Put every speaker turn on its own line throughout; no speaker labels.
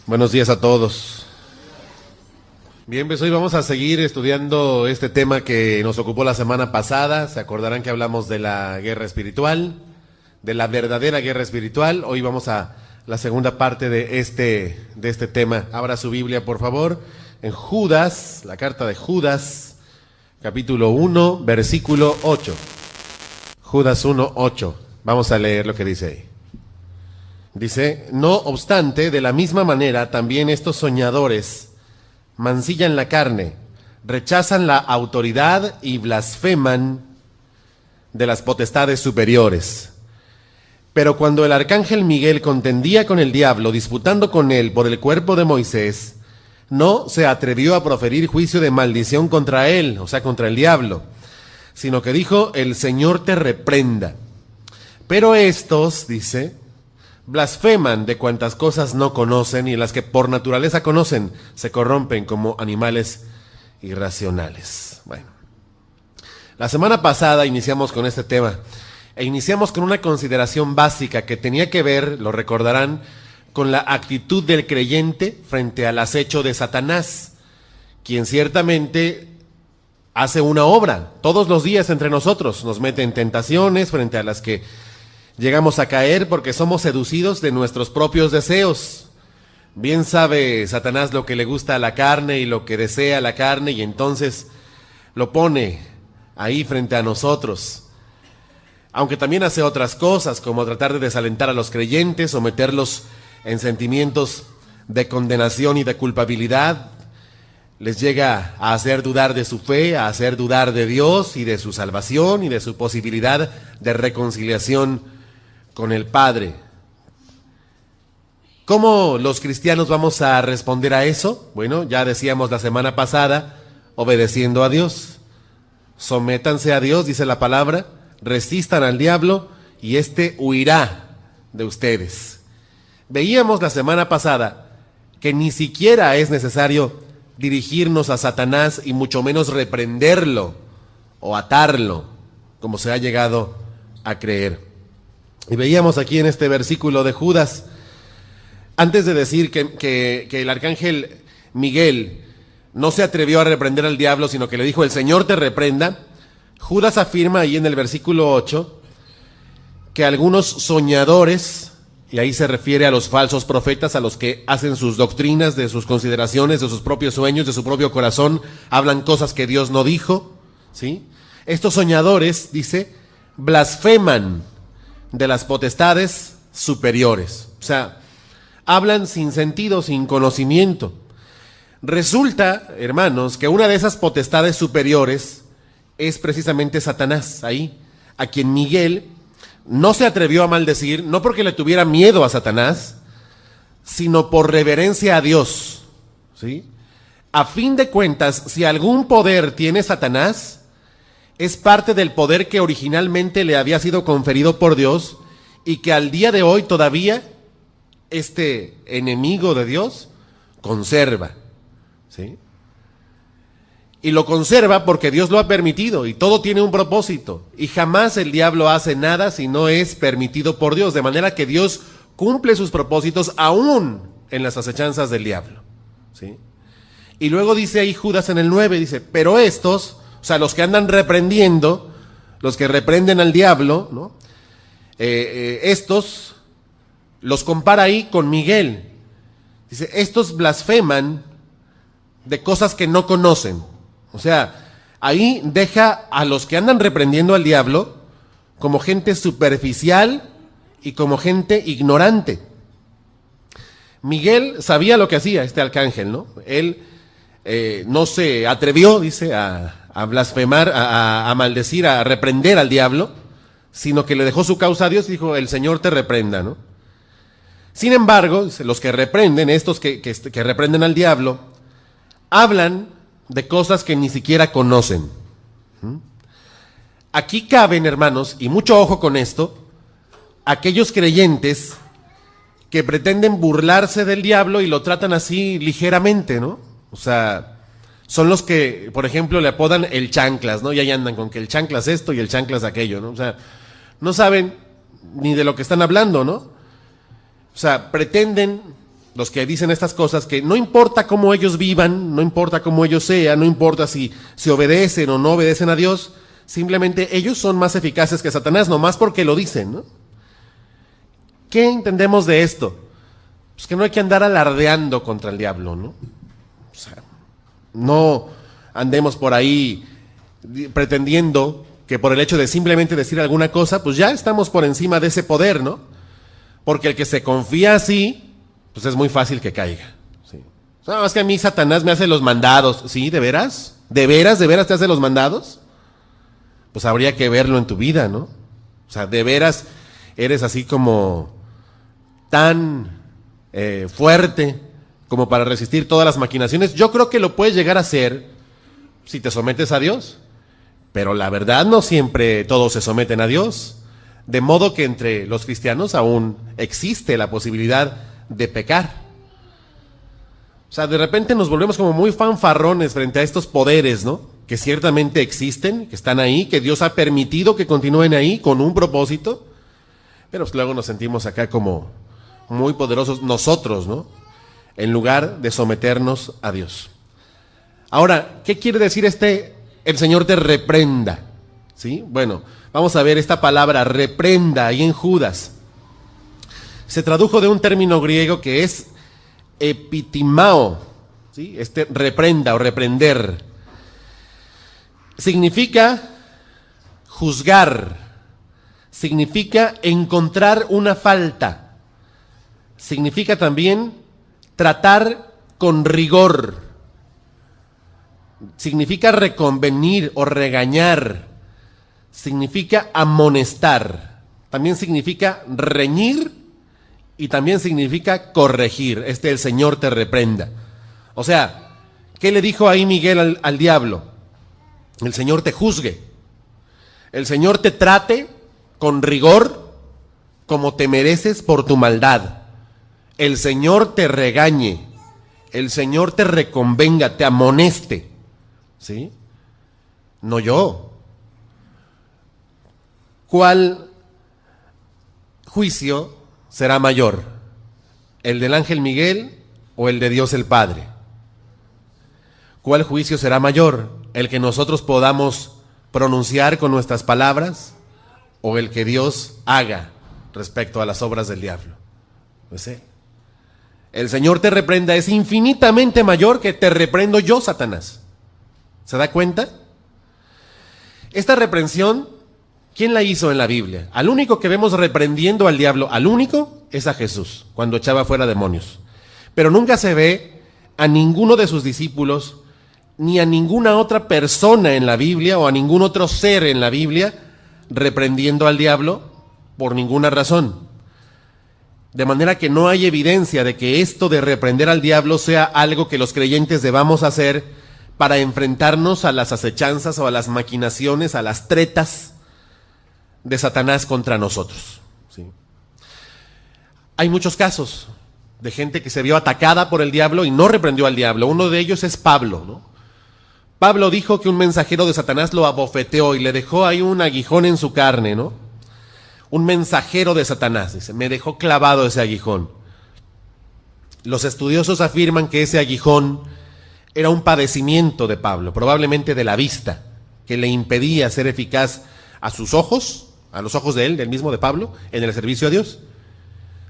Buenos días a todos. Bien, pues hoy vamos a seguir estudiando este tema que nos ocupó la semana pasada. Se acordarán que hablamos de la guerra espiritual, de la verdadera guerra espiritual. Hoy vamos a la segunda parte de este tema. Abra su Biblia, por favor, en Judas, la carta de Judas, capítulo 1, versículo 8. Judas 1, 8. Vamos a leer lo que dice ahí. Dice: no obstante, de la misma manera, también estos soñadores mancillan la carne, rechazan la autoridad y blasfeman de las potestades superiores. Pero cuando el arcángel Miguel contendía con el diablo, disputando con él por el cuerpo de Moisés, no se atrevió a proferir juicio de maldición contra él, o sea, contra el diablo, sino que dijo: el Señor te reprenda. Pero estos, dice, blasfeman de cuantas cosas no conocen, y las que por naturaleza conocen se corrompen como animales irracionales. Bueno, la semana pasada iniciamos con este tema, e iniciamos con una consideración básica que tenía que ver, lo recordarán, con la actitud del creyente frente al acecho de Satanás, quien ciertamente hace una obra todos los días entre nosotros, nos mete en tentaciones frente a las que llegamos a caer porque somos seducidos de nuestros propios deseos. Bien sabe Satanás lo que le gusta a la carne y lo que desea la carne, y entonces lo pone ahí frente a nosotros. Aunque también hace otras cosas, como tratar de desalentar a los creyentes, someterlos en sentimientos de condenación y de culpabilidad. Les llega a hacer dudar de su fe, a hacer dudar de Dios y de su salvación y de su posibilidad de reconciliación con el Padre. ¿Cómo los cristianos vamos a responder a eso? Bueno, ya decíamos la semana pasada, obedeciendo a Dios. Sométanse a Dios, dice la palabra, resistan al diablo y éste huirá de ustedes. Veíamos la semana pasada que ni siquiera es necesario dirigirnos a Satanás y mucho menos reprenderlo o atarlo, como se ha llegado a creer. Y veíamos aquí en este versículo de Judas, antes de decir que el arcángel Miguel no se atrevió a reprender al diablo, sino que le dijo: el Señor te reprenda, Judas afirma ahí en el versículo 8 que algunos soñadores, y ahí se refiere a los falsos profetas, a los que hacen sus doctrinas, de sus consideraciones, de sus propios sueños, de su propio corazón, hablan cosas que Dios no dijo, ¿sí? Estos soñadores, dice, blasfeman de las potestades superiores. O sea, hablan sin sentido, sin conocimiento. Resulta, hermanos, que una de esas potestades superiores es precisamente Satanás, ahí, a quien Miguel no se atrevió a maldecir, no porque le tuviera miedo a Satanás, sino por reverencia a Dios, ¿sí? A fin de cuentas, si algún poder tiene Satanás, es parte del poder que originalmente le había sido conferido por Dios y que al día de hoy todavía este enemigo de Dios conserva, ¿sí? Y lo conserva porque Dios lo ha permitido, y todo tiene un propósito, y jamás el diablo hace nada si no es permitido por Dios, de manera que Dios cumple sus propósitos aún en las acechanzas del diablo, ¿sí? Y luego dice ahí Judas en el 9, dice: pero estos, o sea, los que andan reprendiendo, los que reprenden al diablo, ¿no? Estos los compara ahí con Miguel. Dice: estos blasfeman de cosas que no conocen. O sea, ahí deja a los que andan reprendiendo al diablo como gente superficial y como gente ignorante. Miguel sabía lo que hacía, este arcángel, ¿no? Él no se atrevió, dice, a blasfemar, a maldecir, a reprender al diablo, sino que le dejó su causa a Dios y dijo: el Señor te reprenda, ¿no? Sin embargo, los que reprenden, estos que reprenden al diablo, hablan de cosas que ni siquiera conocen. Aquí caben, hermanos, y mucho ojo con esto, aquellos creyentes que pretenden burlarse del diablo y lo tratan así ligeramente, ¿no? O sea, son los que, por ejemplo, le apodan el chanclas, ¿no? Y ahí andan con que el chanclas esto y el chanclas aquello, ¿no? O sea, no saben ni de lo que están hablando, ¿no? O sea, pretenden los que dicen estas cosas, que no importa cómo ellos vivan, no importa cómo ellos sean, no importa si obedecen o no obedecen a Dios, simplemente ellos son más eficaces que Satanás, nomás porque lo dicen, ¿no? ¿Qué entendemos de esto? Pues que no hay que andar alardeando contra el diablo, ¿no? O sea, no andemos por ahí pretendiendo que por el hecho de simplemente decir alguna cosa, pues ya estamos por encima de ese poder, ¿no? Porque el que se confía así, pues es muy fácil que caiga. ¿Sí? No, es que a mí Satanás me hace los mandados. ¿Sí? ¿De veras? ¿De veras te hace los mandados? Pues habría que verlo en tu vida, ¿no? O sea, ¿de veras eres así como tan fuerte como para resistir todas las maquinaciones? Yo creo que lo puedes llegar a hacer si te sometes a Dios. Pero la verdad, no siempre todos se someten a Dios. De modo que entre los cristianos aún existe la posibilidad de pecar. O sea, de repente nos volvemos como muy fanfarrones frente a estos poderes, ¿no? Que ciertamente existen, que están ahí, que Dios ha permitido que continúen ahí con un propósito, pero pues luego nos sentimos acá como muy poderosos nosotros, ¿no? En lugar de someternos a Dios. Ahora, ¿qué quiere decir el Señor te reprenda? ¿Sí? Bueno, vamos a ver esta palabra reprenda ahí en Judas. Se tradujo de un término griego que es epitimao, ¿sí? Reprenda o reprender. Significa juzgar, significa encontrar una falta, significa también tratar con rigor, significa reconvenir o regañar, significa amonestar, también significa reñir y también significa corregir. El Señor te reprenda. O sea, ¿qué le dijo ahí Miguel al diablo? El Señor te juzgue, el Señor te trate con rigor como te mereces por tu maldad, el Señor te regañe, el Señor te reconvenga, te amoneste, ¿sí? No yo. ¿Cuál juicio será mayor? ¿El del ángel Miguel o el de Dios el Padre? ¿Cuál juicio será mayor? ¿El que nosotros podamos pronunciar con nuestras palabras o el que Dios haga respecto a las obras del diablo? Pues el Señor te reprenda es infinitamente mayor que te reprendo yo, Satanás. ¿Se da cuenta? Esta reprensión, ¿quién la hizo en la Biblia? Al único que vemos reprendiendo al diablo, al único, es a Jesús, cuando echaba fuera demonios. Pero nunca se ve a ninguno de sus discípulos, ni a ninguna otra persona en la Biblia, o a ningún otro ser en la Biblia, reprendiendo al diablo por ninguna razón. De manera que no hay evidencia de que esto de reprender al diablo sea algo que los creyentes debamos hacer para enfrentarnos a las acechanzas o a las maquinaciones, a las tretas de Satanás contra nosotros. ¿Sí? Hay muchos casos de gente que se vio atacada por el diablo y no reprendió al diablo. Uno de ellos es Pablo, ¿no? Pablo dijo que un mensajero de Satanás lo abofeteó y le dejó ahí un aguijón en su carne, ¿no? Un mensajero de Satanás, dice, me dejó clavado ese aguijón. Los estudiosos afirman que ese aguijón era un padecimiento de Pablo, probablemente de la vista, que le impedía ser eficaz a sus ojos, a los ojos de él, del mismo de Pablo, en el servicio a Dios.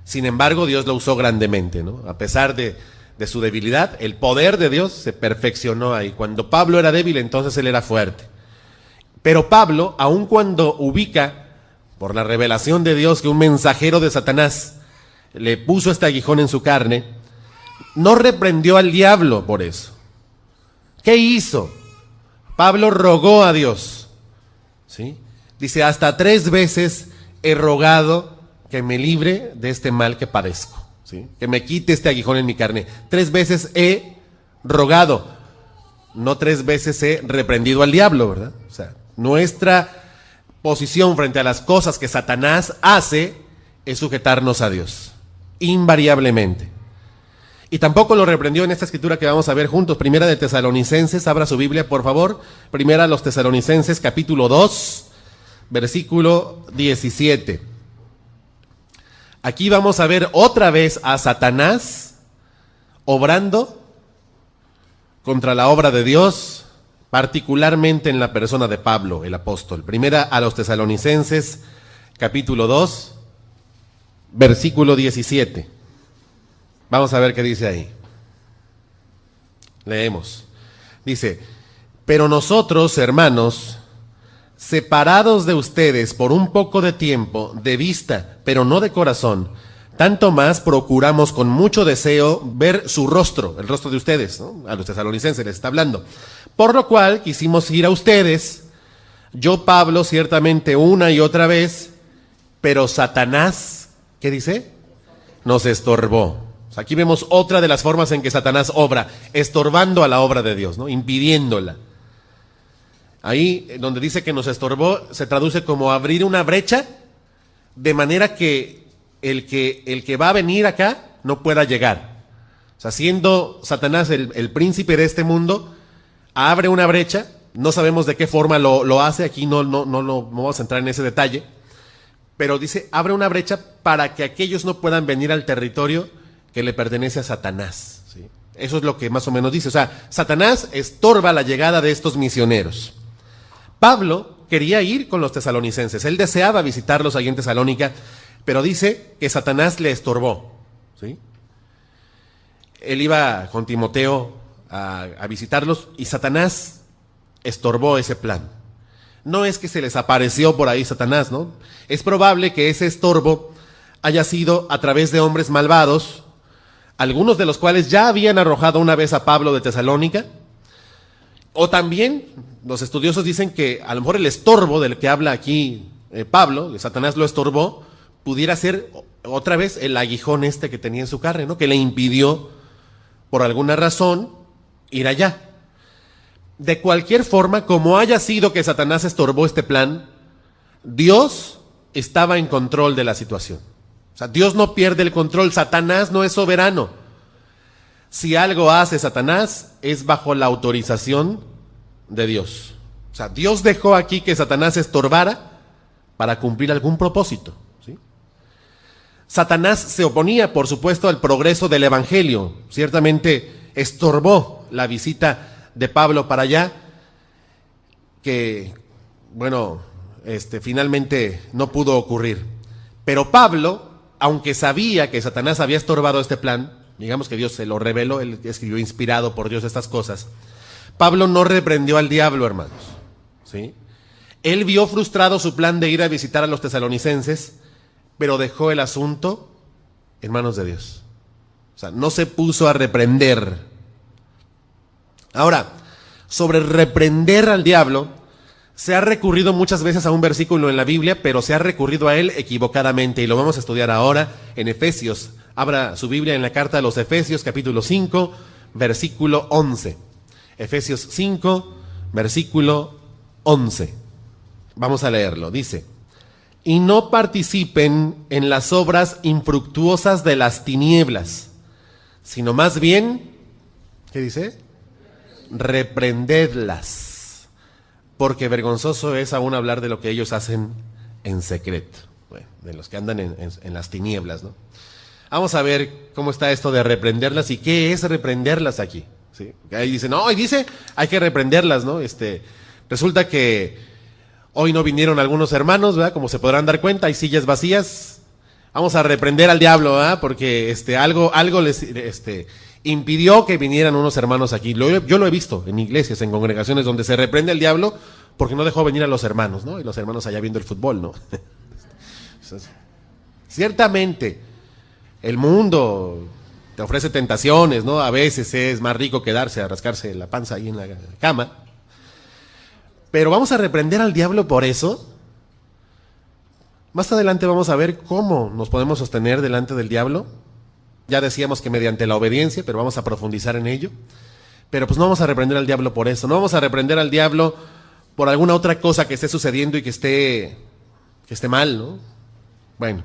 Sin embargo, Dios lo usó grandemente, ¿no? A pesar de su debilidad, el poder de Dios se perfeccionó ahí. Cuando Pablo era débil, entonces él era fuerte. Pero Pablo, aun cuando ubica por la revelación de Dios que un mensajero de Satanás le puso este aguijón en su carne, no reprendió al diablo por eso. ¿Qué hizo? Pablo rogó a Dios, ¿sí? Dice, hasta 3 veces he rogado que me libre de este mal que padezco, ¿sí? Que me quite este aguijón en mi carne. 3 veces he rogado, no 3 veces he reprendido al diablo, ¿verdad? O sea, nuestra posición frente a las cosas que Satanás hace es sujetarnos a Dios, invariablemente. Y tampoco lo reprendió en esta escritura que vamos a ver juntos, Primera de Tesalonicenses, abra su Biblia por favor, Primera a los Tesalonicenses capítulo 2, versículo 17. Aquí vamos a ver otra vez a Satanás obrando contra la obra de Dios, particularmente en la persona de Pablo, el apóstol. Primera a los Tesalonicenses, capítulo 2, versículo 17. Vamos a ver qué dice ahí. Leemos. Dice: pero nosotros, hermanos, separados de ustedes por un poco de tiempo, de vista, pero no de corazón, tanto más procuramos con mucho deseo ver su rostro, el rostro de ustedes, ¿no? A los tesalonicenses les está hablando. Por lo cual quisimos ir a ustedes, yo Pablo ciertamente una y otra vez, pero Satanás, ¿qué dice? Nos estorbó. O sea, aquí vemos otra de las formas en que Satanás obra, estorbando a la obra de Dios, ¿no? Impidiéndola. Ahí donde dice que nos estorbó, se traduce como abrir una brecha, de manera que el que va a venir acá no pueda llegar. O sea, siendo Satanás el príncipe de este mundo, abre una brecha, no sabemos de qué forma lo hace, aquí no vamos a entrar en ese detalle, pero dice, abre una brecha para que aquellos no puedan venir al territorio que le pertenece a Satanás, ¿sí? Eso es lo que más o menos dice. O sea, Satanás estorba la llegada de estos misioneros. Pablo quería ir con los tesalonicenses, él deseaba visitarlos allí en Tesalónica, pero dice que Satanás le estorbó, ¿sí? Él iba con Timoteo a visitarlos y Satanás estorbó ese plan. No es que se les apareció por ahí Satanás, ¿no? Es probable que ese estorbo haya sido a través de hombres malvados, algunos de los cuales ya habían arrojado una vez a Pablo de Tesalónica, o también los estudiosos dicen que a lo mejor el estorbo del que habla aquí Pablo, que Satanás lo estorbó, pudiera ser otra vez el aguijón este que tenía en su carne, ¿no? Que le impidió, por alguna razón, ir allá. De cualquier forma, como haya sido que Satanás estorbó este plan, Dios estaba en control de la situación. O sea, Dios no pierde el control, Satanás no es soberano. Si algo hace Satanás, es bajo la autorización de Dios. O sea, Dios dejó aquí que Satanás estorbara para cumplir algún propósito, ¿sí? Satanás se oponía, por supuesto, al progreso del evangelio. Ciertamente estorbó la visita de Pablo para allá, que, bueno, finalmente no pudo ocurrir. Pero Pablo, aunque sabía que Satanás había estorbado este plan, digamos que Dios se lo reveló, él escribió inspirado por Dios estas cosas, Pablo no reprendió al diablo, hermanos, ¿sí? Él vio frustrado su plan de ir a visitar a los tesalonicenses, pero dejó el asunto en manos de Dios. O sea, no se puso a reprender. Ahora, sobre reprender al diablo, se ha recurrido muchas veces a un versículo en la Biblia, pero se ha recurrido a él equivocadamente, y lo vamos a estudiar ahora en Efesios. Abra su Biblia en la carta a los Efesios, capítulo 5, versículo 11. Efesios 5, versículo 11. Vamos a leerlo. Dice: y no participen en las obras infructuosas de las tinieblas, sino más bien, ¿qué dice? Reprendedlas, porque vergonzoso es aún hablar de lo que ellos hacen en secreto. Bueno, de los que andan en las tinieblas, ¿no? Vamos a ver cómo está esto de reprenderlas y qué es reprenderlas aquí, ¿sí? Ahí dice, no, y dice, hay que reprenderlas, ¿no? Resulta que hoy no vinieron algunos hermanos, ¿verdad? Como se podrán dar cuenta, hay sillas vacías. Vamos a reprender al diablo, ¿verdad? Porque algo les impidió que vinieran unos hermanos aquí. Yo lo he visto en iglesias, en congregaciones donde se reprende al diablo porque no dejó venir a los hermanos, ¿no? Y los hermanos allá viendo el fútbol, ¿no? Ciertamente, el mundo te ofrece tentaciones, ¿no? A veces es más rico quedarse a rascarse la panza ahí en la cama. Pero vamos a reprender al diablo por eso. Más adelante vamos a ver cómo nos podemos sostener delante del diablo. Ya decíamos que mediante la obediencia, pero vamos a profundizar en ello. Pero pues no vamos a reprender al diablo por eso. No vamos a reprender al diablo por alguna otra cosa que esté sucediendo y que esté mal, ¿no? Bueno.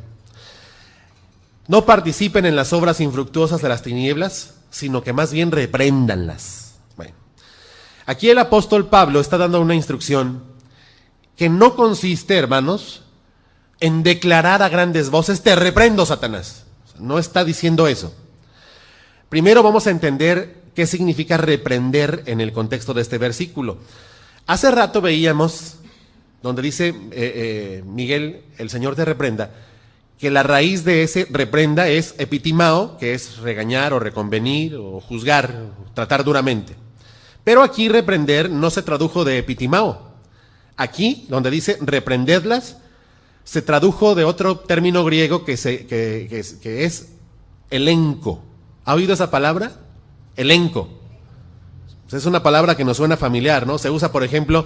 No participen en las obras infructuosas de las tinieblas, sino que más bien repréndanlas. Bueno. Aquí el apóstol Pablo está dando una instrucción que no consiste, hermanos, en declarar a grandes voces, te reprendo, Satanás. No está diciendo eso. Primero vamos a entender qué significa reprender en el contexto de este versículo. Hace rato veíamos, donde dice Miguel, el Señor te reprenda, que la raíz de ese reprenda es epitimao, que es regañar o reconvenir o juzgar, o tratar duramente. Pero aquí reprender no se tradujo de epitimao. Aquí, donde dice reprendedlas, se tradujo de otro término griego que es elenco. ¿Ha oído esa palabra? Elenco. Es una palabra que nos suena familiar, ¿no? Se usa, por ejemplo,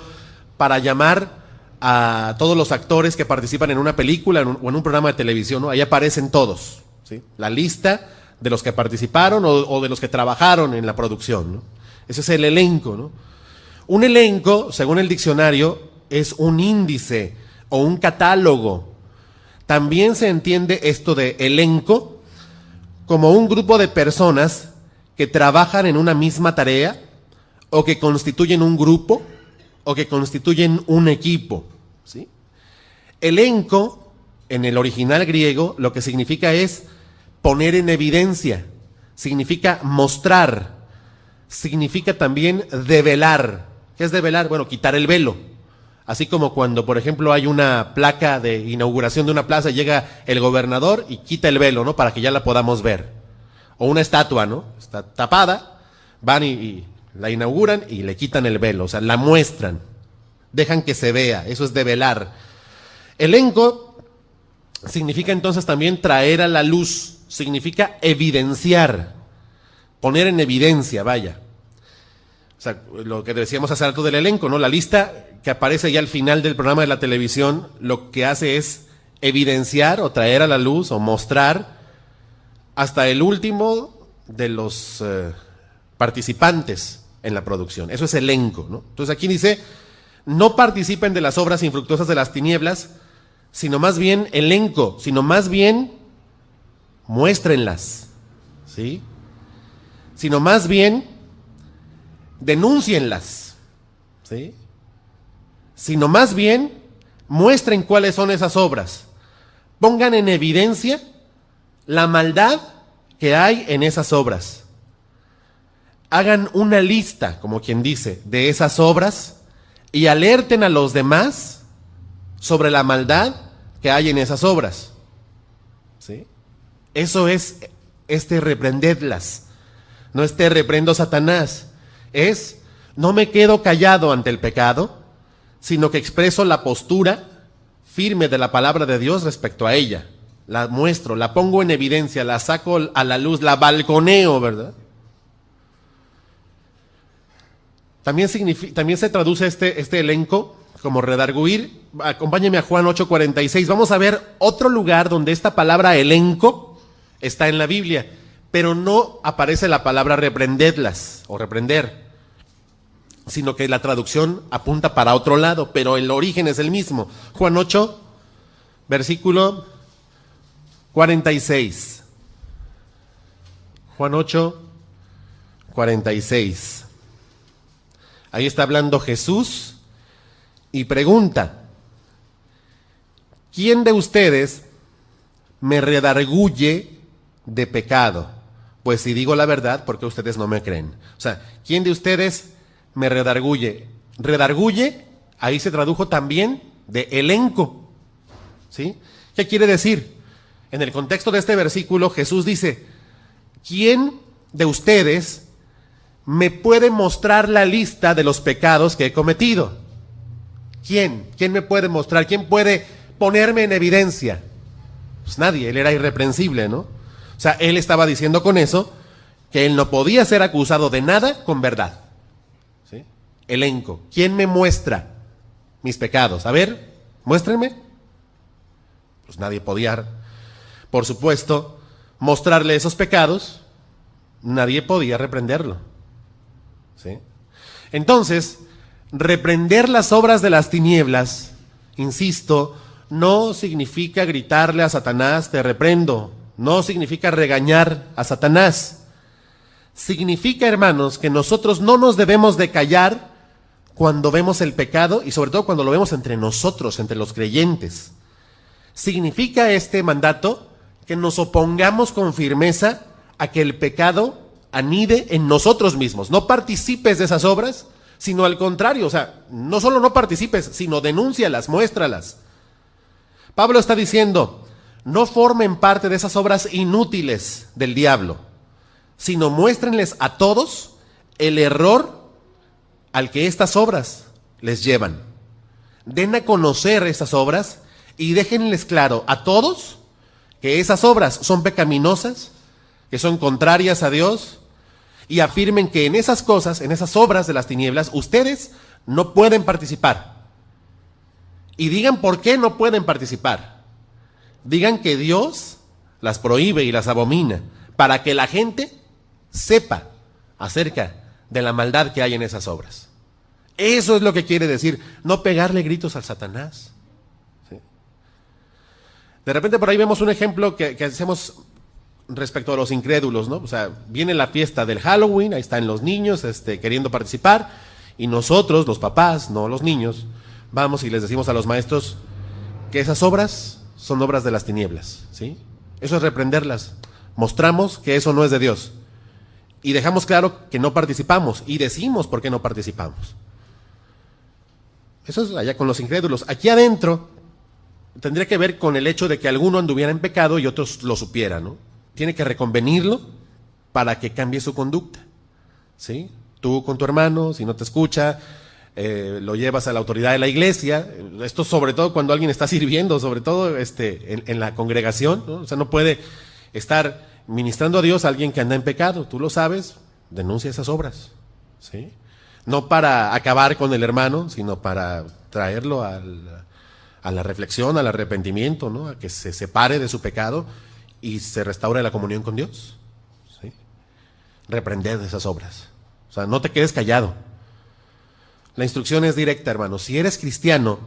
para llamar a todos los actores que participan en una película o en un programa de televisión, ¿no? Ahí aparecen todos, ¿sí? La lista de los que participaron o de los que trabajaron en la producción, ¿no? Ese es el elenco, ¿no? Un elenco, según el diccionario, es un índice o un catálogo. También se entiende esto de elenco como un grupo de personas que trabajan en una misma tarea o que constituyen un grupo o que constituyen un equipo, ¿sí? Elenco, en el original griego, lo que significa es poner en evidencia, significa mostrar, significa también develar. ¿Qué es develar? Bueno, quitar el velo. Así como cuando, por ejemplo, hay una placa de inauguración de una plaza y llega el gobernador y quita el velo, ¿no? Para que ya la podamos ver. O una estatua, ¿no? Está tapada, van y la inauguran y le quitan el velo, o sea, la muestran, dejan que se vea, eso es develar. Elenco significa entonces también traer a la luz, significa evidenciar, poner en evidencia, vaya. O sea, lo que decíamos hace rato del elenco, ¿no? La lista que aparece ya al final del programa de la televisión, lo que hace es evidenciar o traer a la luz o mostrar hasta el último de los participantes en la producción. Eso es elenco, ¿no? Entonces aquí dice, no participen de las obras infructuosas de las tinieblas, sino más bien elenco, sino más bien muéstrenlas, ¿sí? Sino más bien denúncienlas, ¿sí? Sino más bien muestren cuáles son esas obras. Pongan en evidencia la maldad que hay en esas obras. Hagan una lista, como quien dice, de esas obras y alerten a los demás sobre la maldad que hay en esas obras, ¿sí? Eso es reprendedlas. No reprendo a Satanás. Es, no me quedo callado ante el pecado, sino que expreso la postura firme de la palabra de Dios respecto a ella. La muestro, la pongo en evidencia, la saco a la luz, la balconeo, ¿verdad? También se traduce este elenco como redarguir. Acompáñenme a Juan 8:46. Vamos a ver otro lugar donde esta palabra elenco está en la Biblia, pero no aparece la palabra reprendedlas o reprender, sino que la traducción apunta para otro lado, pero el origen es el mismo. Juan 8, versículo 46. Juan 8, 46. Ahí está hablando Jesús y pregunta, ¿quién de ustedes me redarguye de pecado? Pues si digo la verdad, ¿por qué ustedes no me creen? O sea, ¿quién de ustedes me redarguye? Redarguye, ahí se tradujo también de elenco, ¿sí? ¿Qué quiere decir? En el contexto de este versículo, Jesús dice, ¿quién de ustedes me puede mostrar la lista de los pecados que he cometido? ¿Quién? ¿Quién me puede mostrar? ¿Quién puede ponerme en evidencia? Pues nadie, él era irreprensible, ¿no? O sea, él estaba diciendo con eso que él no podía ser acusado de nada con verdad, ¿sí? Elenco. ¿Quién me muestra mis pecados? A ver, muéstrenme. Pues nadie podía, por supuesto, mostrarle esos pecados. Nadie podía reprenderlo, ¿sí? Entonces, reprender las obras de las tinieblas, insisto, no significa gritarle a Satanás, te reprendo. No significa regañar a Satanás. Significa, hermanos, que nosotros no nos debemos de callar cuando vemos el pecado y sobre todo cuando lo vemos entre nosotros, entre los creyentes. Significa este mandato que nos opongamos con firmeza a que el pecado anide en nosotros mismos. No participes de esas obras, sino al contrario, o sea, no solo no participes, sino denúncialas, muéstralas. Pablo está diciendo, no formen parte de esas obras inútiles del diablo, sino muéstrenles a todos el error al que estas obras les llevan. Den a conocer esas obras y déjenles claro a todos que esas obras son pecaminosas, que son contrarias a Dios, y afirmen que en esas cosas, en esas obras de las tinieblas, ustedes no pueden participar. Y digan por qué no pueden participar. Digan que Dios las prohíbe y las abomina, para que la gente sepa acerca de la maldad que hay en esas obras. Eso es lo que quiere decir, no pegarle gritos al Satanás. ¿Sí? De repente por ahí vemos un ejemplo que hacemos respecto a los incrédulos, ¿no? O sea, viene la fiesta del Halloween, ahí están los niños queriendo participar, y nosotros, los papás, no los niños, vamos y les decimos a los maestros que esas obras son obras de las tinieblas, ¿sí? Eso es reprenderlas. Mostramos que eso no es de Dios. Y dejamos claro que no participamos, y decimos por qué no participamos. Eso es allá con los incrédulos. Aquí adentro tendría que ver con el hecho de que alguno anduviera en pecado y otros lo supieran, ¿no? Tiene que reconvenirlo para que cambie su conducta, ¿sí? Tú con tu hermano, si no te escucha, lo llevas a la autoridad de la iglesia. Esto sobre todo cuando alguien está sirviendo, sobre todo en la congregación, ¿no? O sea, no puede estar ministrando a Dios a alguien que anda en pecado. Tú lo sabes, denuncia esas obras, ¿sí? No para acabar con el hermano, sino para traerlo a la reflexión, al arrepentimiento, ¿no? A que se separe de su pecado y se restaure la comunión con Dios, ¿sí? Reprender esas obras. O sea, no te quedes callado. La instrucción es directa, hermano. Si eres cristiano,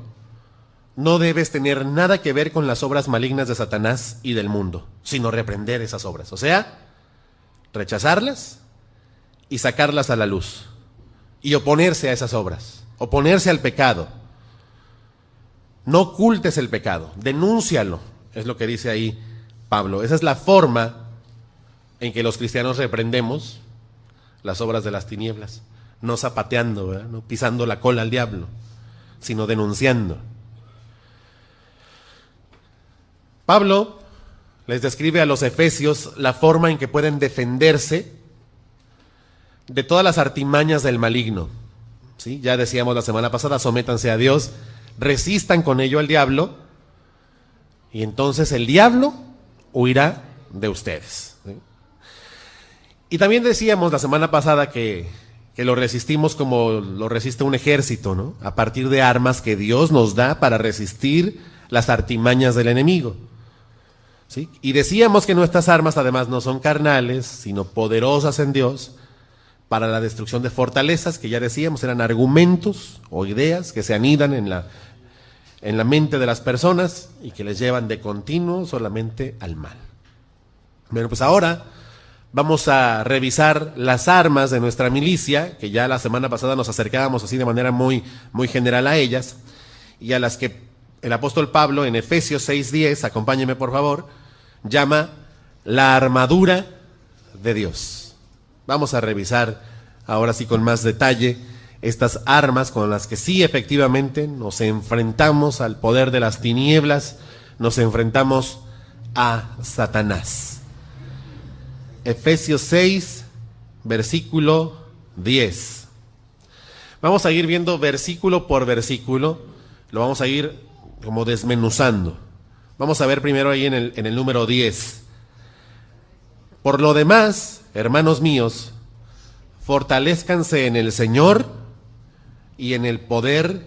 no debes tener nada que ver con las obras malignas de Satanás y del mundo, sino reprender esas obras. O sea, rechazarlas y sacarlas a la luz. Y oponerse a esas obras, oponerse al pecado. No ocultes el pecado, denúncialo, es lo que dice ahí Pablo. Esa es la forma en que los cristianos reprendemos las obras de las tinieblas, no zapateando, ¿verdad? No pisando la cola al diablo, sino denunciando. Pablo les describe a los efesios la forma en que pueden defenderse de todas las artimañas del maligno, ¿sí? Ya decíamos la semana pasada, sométanse a Dios, resistan con ello al diablo, y entonces el diablo huirá de ustedes, ¿sí? Y también decíamos la semana pasada que lo resistimos como lo resiste un ejército, ¿no? A partir de armas que Dios nos da para resistir las artimañas del enemigo, ¿sí? Y decíamos que nuestras armas además no son carnales, sino poderosas en Dios, para la destrucción de fortalezas, que ya decíamos eran argumentos o ideas que se anidan en la mente de las personas y que les llevan de continuo solamente al mal. Bueno, pues ahora vamos a revisar las armas de nuestra milicia, que ya la semana pasada nos acercábamos así de manera muy, muy general a ellas, y a las que el apóstol Pablo en Efesios 6:10, acompáñeme por favor, llama la armadura de Dios. Vamos a revisar ahora sí con más detalle estas armas con las que sí efectivamente nos enfrentamos al poder de las tinieblas, nos enfrentamos a Satanás. Efesios 6, versículo 10. Vamos a ir viendo versículo por versículo, lo vamos a ir como desmenuzando. Vamos a ver primero ahí en el número 10. Por lo demás, hermanos míos, fortalezcanse en el Señor y en el poder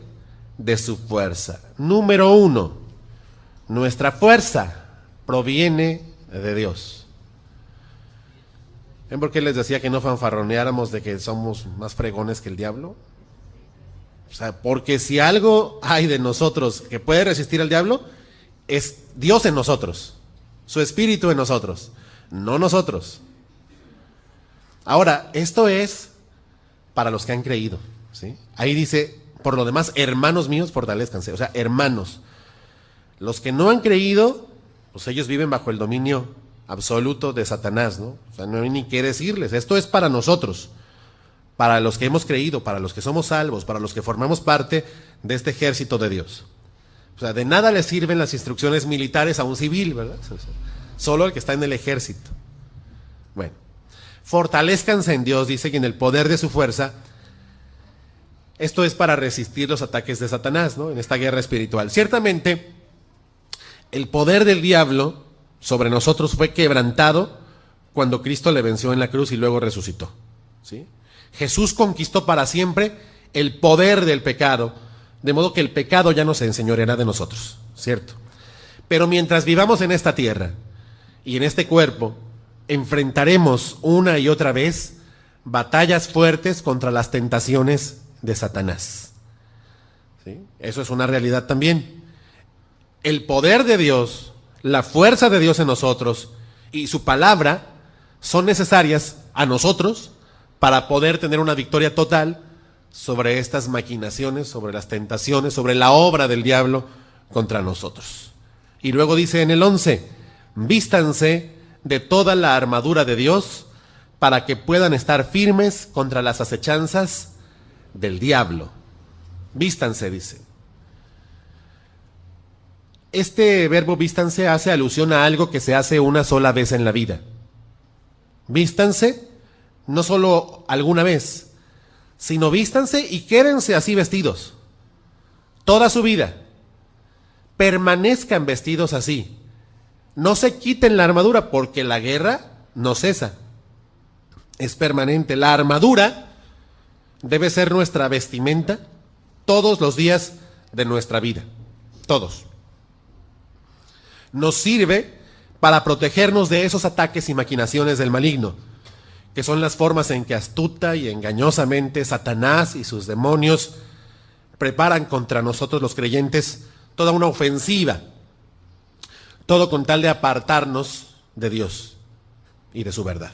de su fuerza. Número 1, nuestra fuerza proviene de Dios. ¿Ven por qué les decía que no fanfarroneáramos de que somos más fregones que el diablo? O sea, porque si algo hay de nosotros que puede resistir al diablo, es Dios en nosotros, su espíritu en nosotros, no nosotros. Ahora, esto es para los que han creído, ¿sí? Ahí dice, por lo demás, hermanos míos, fortalezcanse. O sea, hermanos. Los que no han creído, pues ellos viven bajo el dominio absoluto de Satanás, ¿no? O sea, no hay ni qué decirles. Esto es para nosotros, para los que hemos creído, para los que somos salvos, para los que formamos parte de este ejército de Dios. O sea, de nada le sirven las instrucciones militares a un civil, ¿verdad? Solo el que está en el ejército. Bueno, fortalezcanse en Dios, dice, y en el poder de su fuerza. Esto es para resistir los ataques de Satanás, ¿no? En esta guerra espiritual. Ciertamente, el poder del diablo sobre nosotros fue quebrantado cuando Cristo le venció en la cruz y luego resucitó, ¿sí? Jesús conquistó para siempre el poder del pecado, de modo que el pecado ya no se enseñoreará de nosotros, ¿cierto? Pero mientras vivamos en esta tierra y en este cuerpo, enfrentaremos una y otra vez batallas fuertes contra las tentaciones de Satanás, ¿sí? Eso es una realidad también. El poder de Dios, la fuerza de Dios en nosotros y su palabra son necesarias a nosotros para poder tener una victoria total sobre estas maquinaciones, sobre las tentaciones, sobre la obra del diablo contra nosotros. Y luego dice en el 11, vístanse de toda la armadura de Dios para que puedan estar firmes contra las acechanzas del diablo. Vístanse, dice. Este verbo vístanse hace alusión a algo que se hace una sola vez en la vida. Vístanse no solo alguna vez, sino vístanse y quédense así vestidos toda su vida. Permanezcan vestidos así. No se quiten la armadura porque la guerra no cesa. Es permanente. La armadura debe ser nuestra vestimenta todos los días de nuestra vida. Todos. Nos sirve para protegernos de esos ataques y maquinaciones del maligno, que son las formas en que astuta y engañosamente Satanás y sus demonios preparan contra nosotros los creyentes toda una ofensiva, todo con tal de apartarnos de Dios y de su verdad.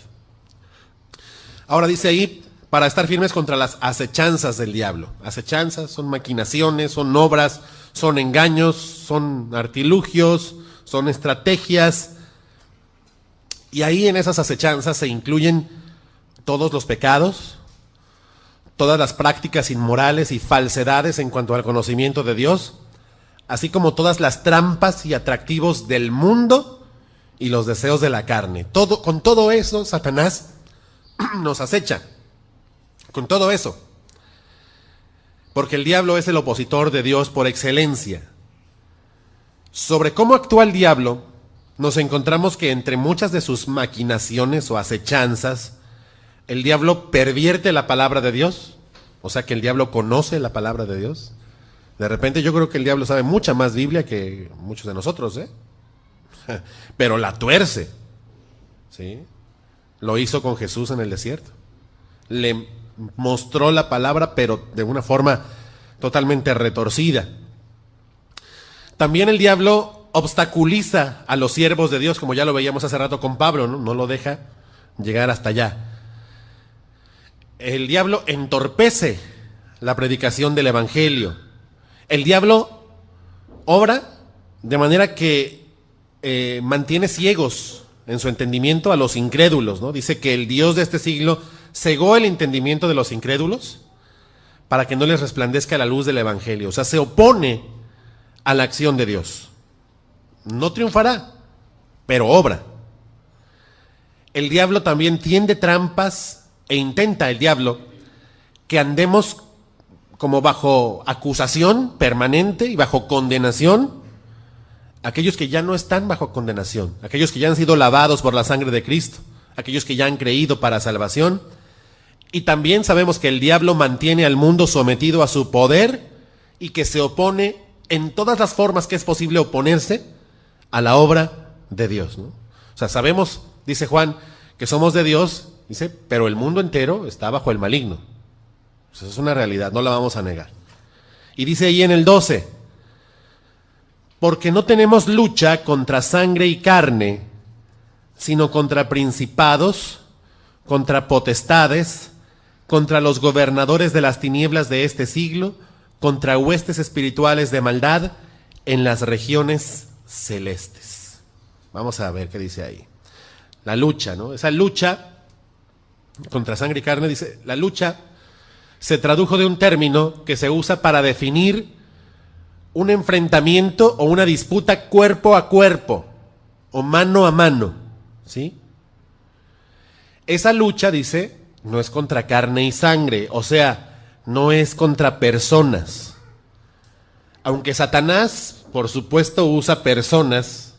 Ahora dice ahí, para estar firmes contra las acechanzas del diablo. Acechanzas son maquinaciones, son obras, son engaños, son artilugios, son estrategias. Y ahí en esas acechanzas se incluyen todos los pecados, todas las prácticas inmorales y falsedades en cuanto al conocimiento de Dios, así como todas las trampas y atractivos del mundo y los deseos de la carne. Con todo eso, Satanás nos acecha. Con todo eso. Porque el diablo es el opositor de Dios por excelencia. Sobre cómo actúa el diablo, nos encontramos que entre muchas de sus maquinaciones o acechanzas, el diablo pervierte la palabra de Dios. O sea que el diablo conoce la palabra de Dios. De repente yo creo que el diablo sabe mucha más Biblia que muchos de nosotros, ¿eh? Pero la tuerce, ¿sí? Lo hizo con Jesús en el desierto. Le mostró la palabra, pero de una forma totalmente retorcida. También el diablo obstaculiza a los siervos de Dios, como ya lo veíamos hace rato con Pablo, ¿no? No lo deja llegar hasta allá. El diablo entorpece la predicación del evangelio. El diablo obra de manera que mantiene ciegos en su entendimiento a los incrédulos, ¿no? Dice que el Dios de este siglo cegó el entendimiento de los incrédulos para que no les resplandezca la luz del evangelio. O sea, se opone a la acción de Dios. No triunfará, pero obra. El diablo también tiende trampas e intenta el diablo que andemos como bajo acusación permanente y bajo condenación. Aquellos que ya no están bajo condenación, aquellos que ya han sido lavados por la sangre de Cristo, aquellos que ya han creído para salvación. Y también sabemos que el diablo mantiene al mundo sometido a su poder y que se opone en todas las formas que es posible oponerse a la obra de Dios, ¿no? O sea, sabemos, dice Juan, que somos de Dios, dice, pero el mundo entero está bajo el maligno. Eso es una realidad, no la vamos a negar. Y dice ahí en el 12, porque no tenemos lucha contra sangre y carne, sino contra principados, contra potestades, contra los gobernadores de las tinieblas de este siglo, contra huestes espirituales de maldad en las regiones celestes. Vamos a ver qué dice ahí. la lucha, ¿no? Esa lucha contra sangre y carne, dice, la lucha se tradujo de un término que se usa para definir un enfrentamiento o una disputa cuerpo a cuerpo o mano a mano, ¿sí? Esa lucha, dice, no es contra carne y sangre, o sea, no es contra personas. Aunque Satanás, por supuesto, usa personas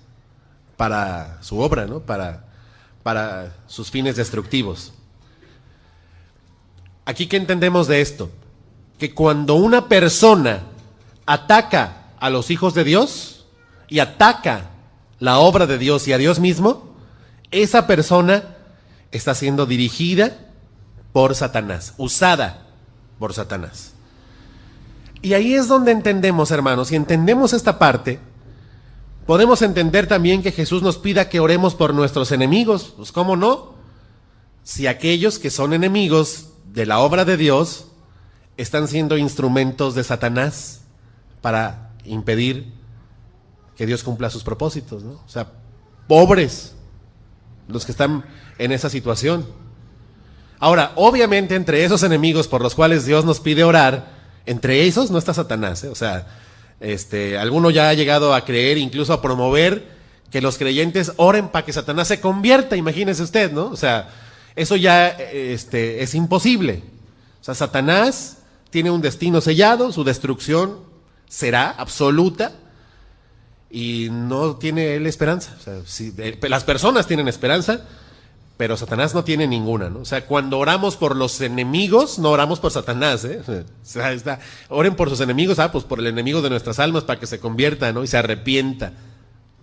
para su obra, ¿no? Para sus fines destructivos. Aquí, ¿qué entendemos de esto? Que cuando una persona ataca a los hijos de Dios y ataca la obra de Dios y a Dios mismo, esa persona está siendo dirigida por Satanás, usada por Satanás. Y ahí es donde entendemos, hermanos, si entendemos esta parte, podemos entender también que Jesús nos pida que oremos por nuestros enemigos. Pues ¿cómo no? Si aquellos que son enemigos de la obra de Dios están siendo instrumentos de Satanás para impedir que Dios cumpla sus propósitos, ¿no? O sea, pobres los que están en esa situación. Ahora, obviamente entre esos enemigos por los cuales Dios nos pide orar, entre esos no está Satanás, ¿eh? O sea, alguno ya ha llegado a creer, incluso a promover que los creyentes oren para que Satanás se convierta, imagínese usted, ¿no? O sea, eso ya es imposible. O sea, Satanás tiene un destino sellado, su destrucción será absoluta y no tiene él esperanza. O sea, las personas tienen esperanza, pero Satanás no tiene ninguna, ¿no? O sea, cuando oramos por los enemigos, no oramos por Satanás, ¿eh? O sea, oren por sus enemigos, pues por el enemigo de nuestras almas para que se convierta, ¿no? Y se arrepienta.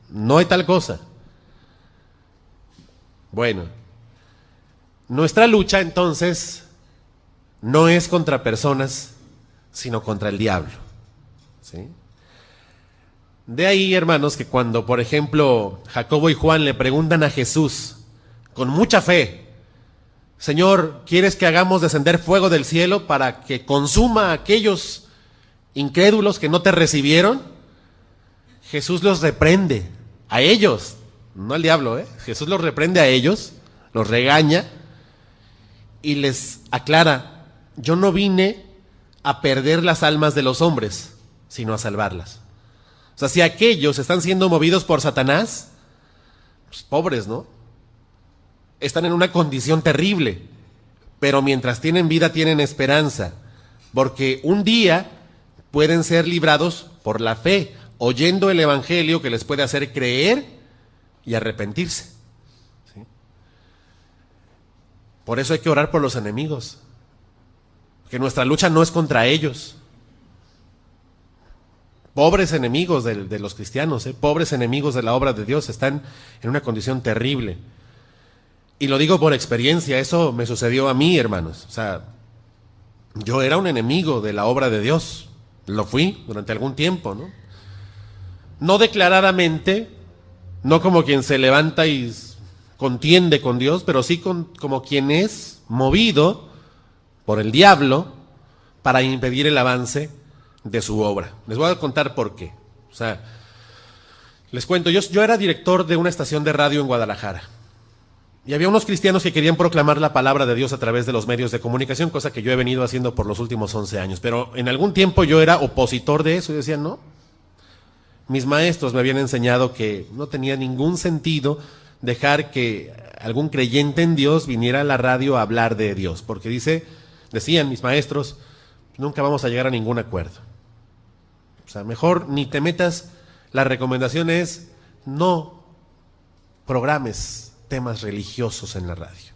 No hay tal cosa. Bueno, nuestra lucha entonces no es contra personas, sino contra el diablo, ¿sí? De ahí, hermanos, que cuando, por ejemplo, Jacobo y Juan le preguntan a Jesús, con mucha fe, Señor, ¿quieres que hagamos descender fuego del cielo para que consuma a aquellos incrédulos que no te recibieron? Jesús los reprende, a ellos, no al diablo, ¿eh? Jesús los reprende a ellos, los regaña y les aclara, yo no vine a perder las almas de los hombres, sino a salvarlas. O sea, si aquellos están siendo movidos por Satanás, pues pobres, ¿no? Están en una condición terrible, pero mientras tienen vida tienen esperanza, porque un día pueden ser librados por la fe, oyendo el evangelio que les puede hacer creer y arrepentirse, ¿sí? Por eso hay que orar por los enemigos, que nuestra lucha no es contra ellos. Pobres enemigos de los cristianos, pobres enemigos de la obra de Dios, están en una condición terrible. Y lo digo por experiencia, eso me sucedió a mí, hermanos. O sea, yo era un enemigo de la obra de Dios, lo fui durante algún tiempo, ¿no? No declaradamente, no como quien se levanta y contiende con Dios, pero sí como quien es movido por el diablo para impedir el avance de su obra. Les voy a contar por qué. O sea, les cuento, yo era director de una estación de radio en Guadalajara. Y había unos cristianos que querían proclamar la palabra de Dios a través de los medios de comunicación, cosa que yo he venido haciendo por los últimos 11 años. Pero en algún tiempo yo era opositor de eso y decía, no. Mis maestros me habían enseñado que no tenía ningún sentido dejar que algún creyente en Dios viniera a la radio a hablar de Dios. Porque decían mis maestros, nunca vamos a llegar a ningún acuerdo. O sea, mejor ni te metas. La recomendación es no programes temas religiosos en la radio.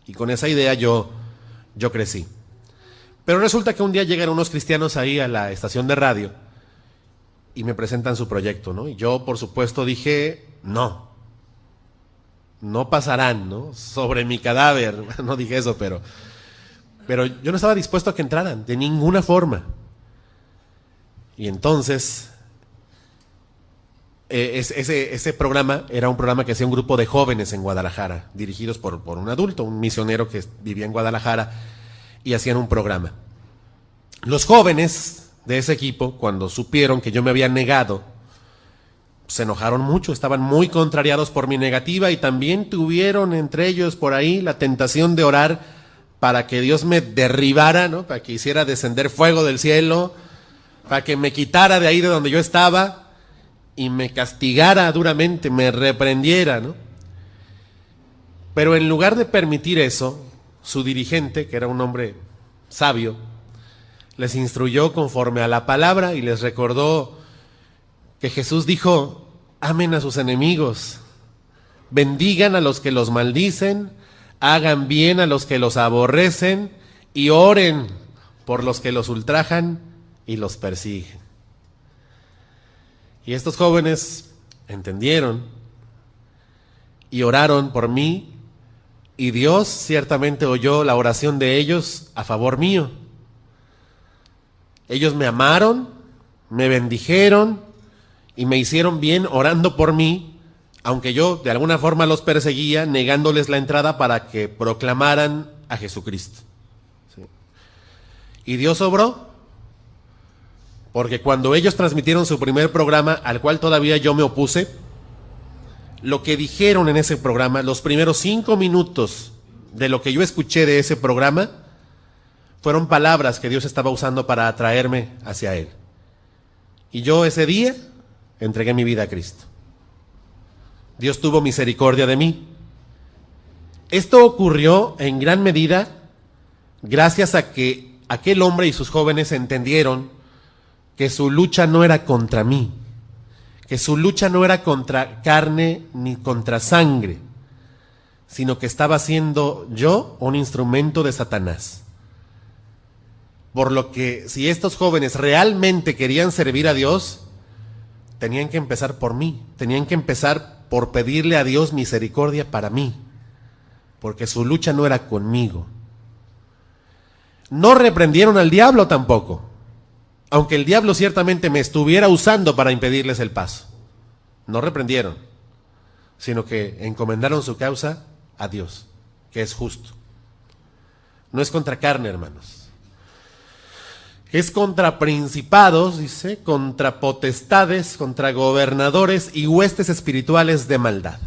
Y con esa idea yo crecí. Pero resulta que un día llegan unos cristianos ahí a la estación de radio y me presentan su proyecto, ¿no? Y yo, por supuesto, dije, no pasarán, ¿no? Sobre mi cadáver. No dije eso, pero yo no estaba dispuesto a que entraran, de ninguna forma. Y entonces ese programa era un programa que hacía un grupo de jóvenes en Guadalajara, dirigidos por un adulto, un misionero que vivía en Guadalajara, y hacían un programa. Los jóvenes de ese equipo, cuando supieron que yo me había negado se enojaron mucho, estaban muy contrariados por mi negativa y también tuvieron entre ellos por ahí la tentación de orar para que Dios me derribara, ¿no? Para que hiciera descender fuego del cielo, para que me quitara de ahí de donde yo estaba y me castigara duramente, me reprendiera, ¿no? Pero en lugar de permitir eso, su dirigente, que era un hombre sabio, les instruyó conforme a la palabra y les recordó que Jesús dijo: amen a sus enemigos, bendigan a los que los maldicen, hagan bien a los que los aborrecen y oren por los que los ultrajan y los persiguen. Y estos jóvenes entendieron y oraron por mí, y Dios ciertamente oyó la oración de ellos a favor mío. Ellos me amaron, me bendijeron y me hicieron bien orando por mí, aunque yo de alguna forma los perseguía, negándoles la entrada para que proclamaran a Jesucristo. ¿Sí? Y Dios obró, porque cuando ellos transmitieron su primer programa, al cual todavía yo me opuse, lo que dijeron en ese programa, los primeros 5 minutos de lo que yo escuché de ese programa, fueron palabras que Dios estaba usando para atraerme hacia Él. Y yo ese día entregué mi vida a Cristo. Dios tuvo misericordia de mí. Esto ocurrió en gran medida gracias a que aquel hombre y sus jóvenes entendieron que su lucha no era contra mí, que su lucha no era contra carne ni contra sangre, sino que estaba siendo yo un instrumento de Satanás. Por lo que si estos jóvenes realmente querían servir a Dios, tenían que empezar por mí, tenían que empezar por pedirle a Dios misericordia para mí, porque su lucha no era conmigo. No reprendieron al diablo tampoco, aunque el diablo ciertamente me estuviera usando para impedirles el paso. No reprendieron, sino que encomendaron su causa a Dios, que es justo. No es contra carne, hermanos. Es contra principados, dice, contra potestades, contra gobernadores y huestes espirituales de maldad.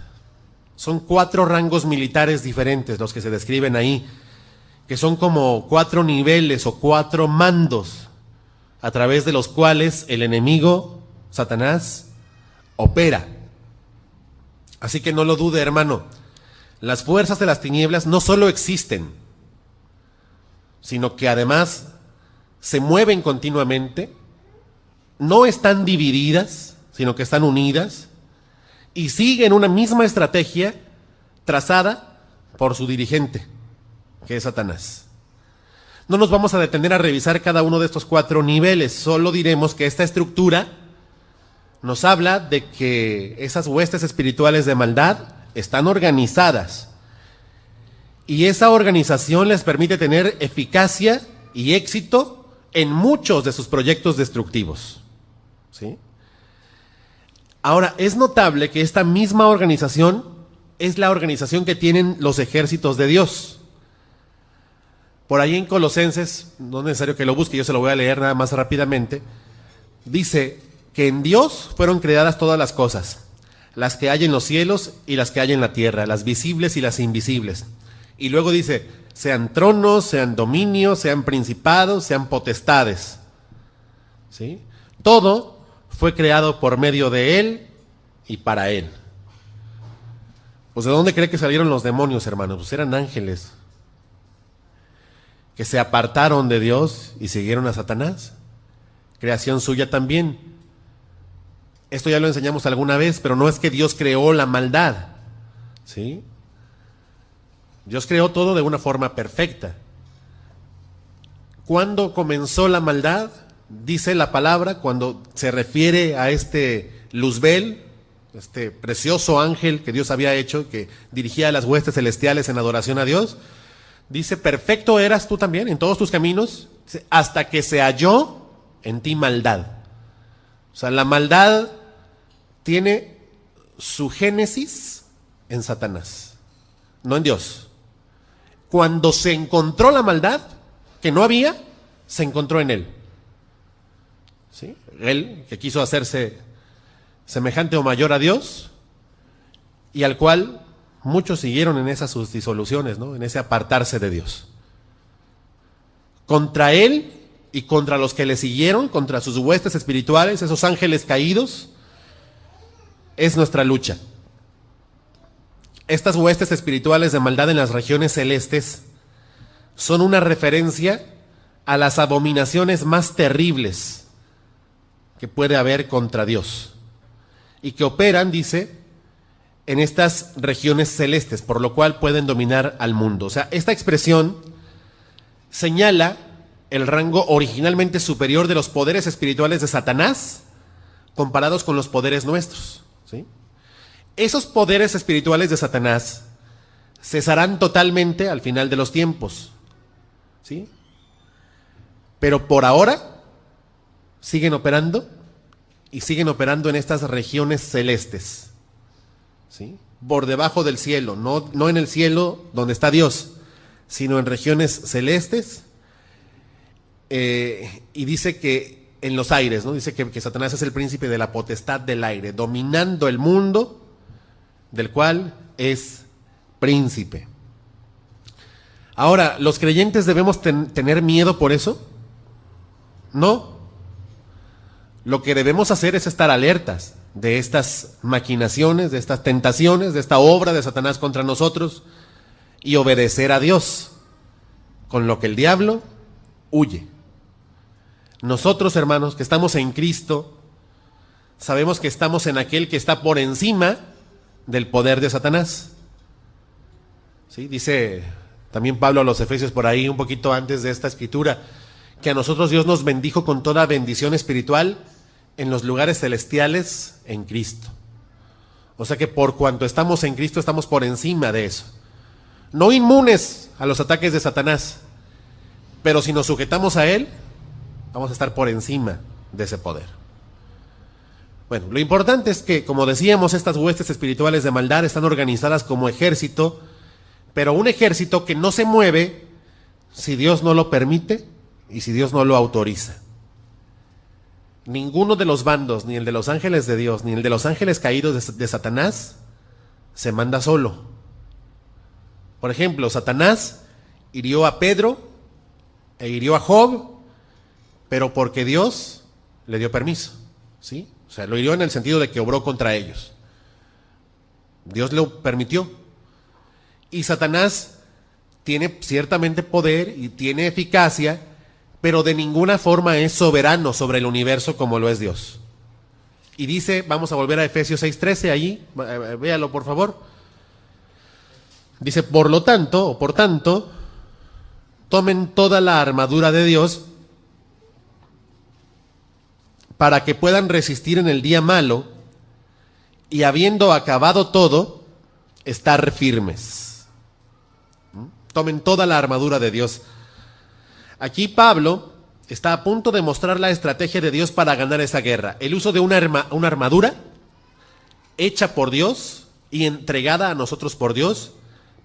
Son 4 rangos militares diferentes los que se describen ahí, que son como 4 niveles o 4 mandos a través de los cuales el enemigo, Satanás, opera. Así que no lo dude, hermano. Las fuerzas de las tinieblas no solo existen, sino que además se mueven continuamente, no están divididas, sino que están unidas y siguen una misma estrategia trazada por su dirigente, que es Satanás. No nos vamos a detener a revisar cada uno de estos 4 niveles, solo diremos que esta estructura nos habla de que esas huestes espirituales de maldad están organizadas y esa organización les permite tener eficacia y éxito en muchos de sus proyectos destructivos. ¿Sí? Ahora, es notable que esta misma organización es la organización que tienen los ejércitos de Dios. Por ahí en Colosenses, no es necesario que lo busque, yo se lo voy a leer nada más rápidamente, dice que en Dios fueron creadas todas las cosas, las que hay en los cielos y las que hay en la tierra, las visibles y las invisibles. Y luego dice: sean tronos, sean dominios, sean principados, sean potestades. ¿Sí? Todo fue creado por medio de Él y para Él. Pues ¿de dónde cree que salieron los demonios, hermanos? Pues eran ángeles que se apartaron de Dios y siguieron a Satanás. Creación suya también. Esto ya lo enseñamos alguna vez, pero no es que Dios creó la maldad. ¿Sí? Dios creó todo de una forma perfecta. ¿Cuándo comenzó la maldad? Dice la palabra, cuando se refiere a este Luzbel, este precioso ángel que Dios había hecho, que dirigía a las huestes celestiales en adoración a Dios, dice: perfecto eras tú también en todos tus caminos, hasta que se halló en ti maldad. O sea, la maldad tiene su génesis en Satanás, no en Dios. Cuando se encontró la maldad, que no había, se encontró en él. ¿Sí? Él, que quiso hacerse semejante o mayor a Dios, y al cual muchos siguieron en esas sus disoluciones, ¿no? En ese apartarse de Dios. Contra él y contra los que le siguieron, contra sus huestes espirituales, esos ángeles caídos, es nuestra lucha. Estas huestes espirituales de maldad en las regiones celestes son una referencia a las abominaciones más terribles que puede haber contra Dios y que operan, dice, en estas regiones celestes, por lo cual pueden dominar al mundo. O sea, esta expresión señala el rango originalmente superior de los poderes espirituales de Satanás comparados con los poderes nuestros, ¿sí? Esos poderes espirituales de Satanás cesarán totalmente al final de los tiempos, ¿sí? Pero por ahora siguen operando y siguen operando en estas regiones celestes, ¿sí? Por debajo del cielo, no en el cielo donde está Dios, sino en regiones celestes, y dice que en los aires, ¿no? Dice que Satanás es el príncipe de la potestad del aire, dominando el mundo del cual es príncipe. Ahora, ¿los creyentes debemos tener miedo por eso? No. Lo que debemos hacer es estar alertas de estas maquinaciones, de estas tentaciones, de esta obra de Satanás contra nosotros y obedecer a Dios, con lo que el diablo huye. Nosotros, hermanos, que estamos en Cristo, sabemos que estamos en aquel que está por encima del poder de Satanás. ¿Sí? Dice también Pablo a los Efesios por ahí, un poquito antes de esta escritura, que a nosotros Dios nos bendijo con toda bendición espiritual en los lugares celestiales en Cristo. O sea que por cuanto estamos en Cristo, estamos por encima de eso. No inmunes a los ataques de Satanás, pero si nos sujetamos a él, vamos a estar por encima de ese poder. Bueno, lo importante es que, como decíamos, estas huestes espirituales de maldad están organizadas como ejército, pero un ejército que no se mueve si Dios no lo permite y si Dios no lo autoriza. Ninguno de los bandos, ni el de los ángeles de Dios, ni el de los ángeles caídos de Satanás, se manda solo. Por ejemplo, Satanás hirió a Pedro e hirió a Job, pero porque Dios le dio permiso, ¿sí? O sea, lo hirió en el sentido de que obró contra ellos. Dios lo permitió. Y Satanás tiene ciertamente poder y tiene eficacia, pero de ninguna forma es soberano sobre el universo como lo es Dios. Y dice, vamos a volver a Efesios 6:13, allí, véalo por favor. Dice, por tanto, tomen toda la armadura de Dios para que puedan resistir en el día malo y habiendo acabado todo, estar firmes. Tomen toda la armadura de Dios. Aquí Pablo está a punto de mostrar la estrategia de Dios para ganar esa guerra. El uso de una armadura hecha por Dios y entregada a nosotros por Dios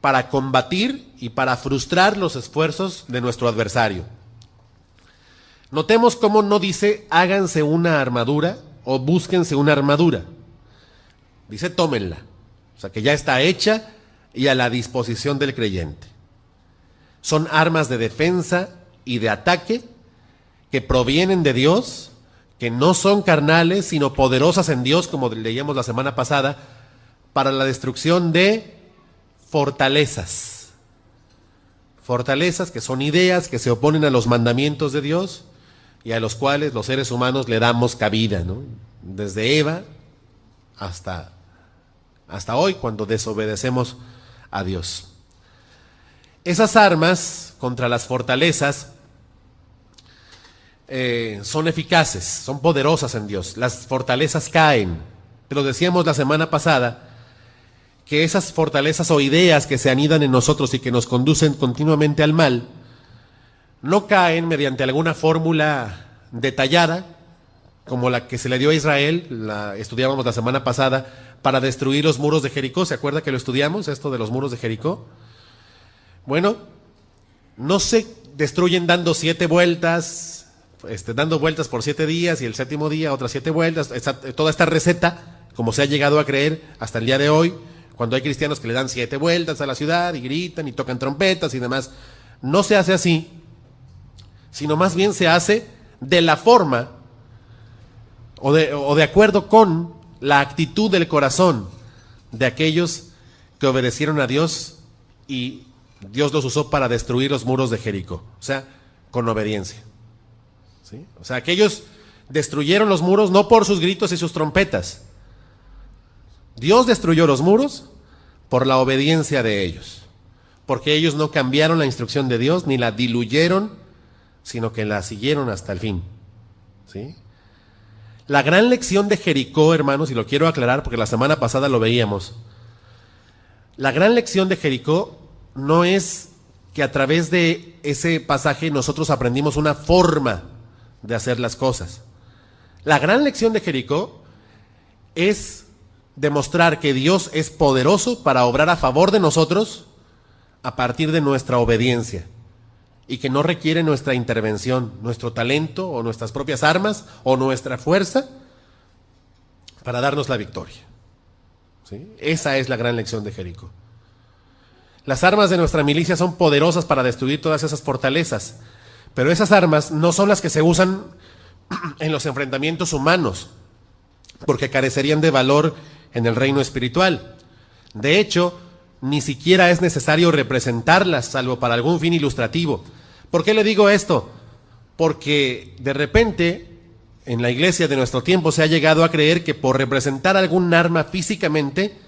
para combatir y para frustrar los esfuerzos de nuestro adversario. Notemos cómo no dice háganse una armadura o búsquense una armadura. Dice tómenla. O sea que ya está hecha y a la disposición del creyente. Son armas de defensa y de ataque que provienen de Dios, que no son carnales, sino poderosas en Dios, como leíamos la semana pasada, para la destrucción de fortalezas. Fortalezas que son ideas que se oponen a los mandamientos de Dios y a los cuales los seres humanos le damos cabida, ¿no? Desde Eva hasta hoy, cuando desobedecemos a Dios. Esas armas contra las fortalezas son eficaces, son poderosas en Dios. Las fortalezas caen. Te lo decíamos la semana pasada, que esas fortalezas o ideas que se anidan en nosotros y que nos conducen continuamente al mal, no caen mediante alguna fórmula detallada, como la que se le dio a Israel, la estudiábamos la semana pasada, para destruir los muros de Jericó. ¿Se acuerda que lo estudiamos, esto de los muros de Jericó? Bueno, no se destruyen dando 7 vueltas, dando vueltas por 7 días y el séptimo día otras 7 vueltas. Toda esta receta, como se ha llegado a creer hasta el día de hoy, cuando hay cristianos que le dan 7 vueltas a la ciudad y gritan y tocan trompetas y demás, no se hace así, sino más bien se hace de la forma o de acuerdo con la actitud del corazón de aquellos que obedecieron a Dios y Dios los usó para destruir los muros de Jericó, o sea, con obediencia. ¿Sí? O sea, aquellos destruyeron los muros no por sus gritos y sus trompetas. Dios destruyó los muros por la obediencia de ellos, porque ellos no cambiaron la instrucción de Dios ni la diluyeron, sino que la siguieron hasta el fin. ¿Sí? La gran lección de Jericó, hermanos, y lo quiero aclarar porque la semana pasada lo veíamos, la gran lección de Jericó no es que a través de ese pasaje nosotros aprendimos una forma de hacer las cosas. La gran lección de Jericó es demostrar que Dios es poderoso para obrar a favor de nosotros a partir de nuestra obediencia y que no requiere nuestra intervención, nuestro talento o nuestras propias armas o nuestra fuerza para darnos la victoria. ¿Sí? Esa es la gran lección de Jericó. Las armas de nuestra milicia son poderosas para destruir todas esas fortalezas, pero esas armas no son las que se usan en los enfrentamientos humanos, porque carecerían de valor en el reino espiritual. De hecho, ni siquiera es necesario representarlas, salvo para algún fin ilustrativo. ¿Por qué le digo esto? Porque de repente en la iglesia de nuestro tiempo se ha llegado a creer que por representar algún arma físicamente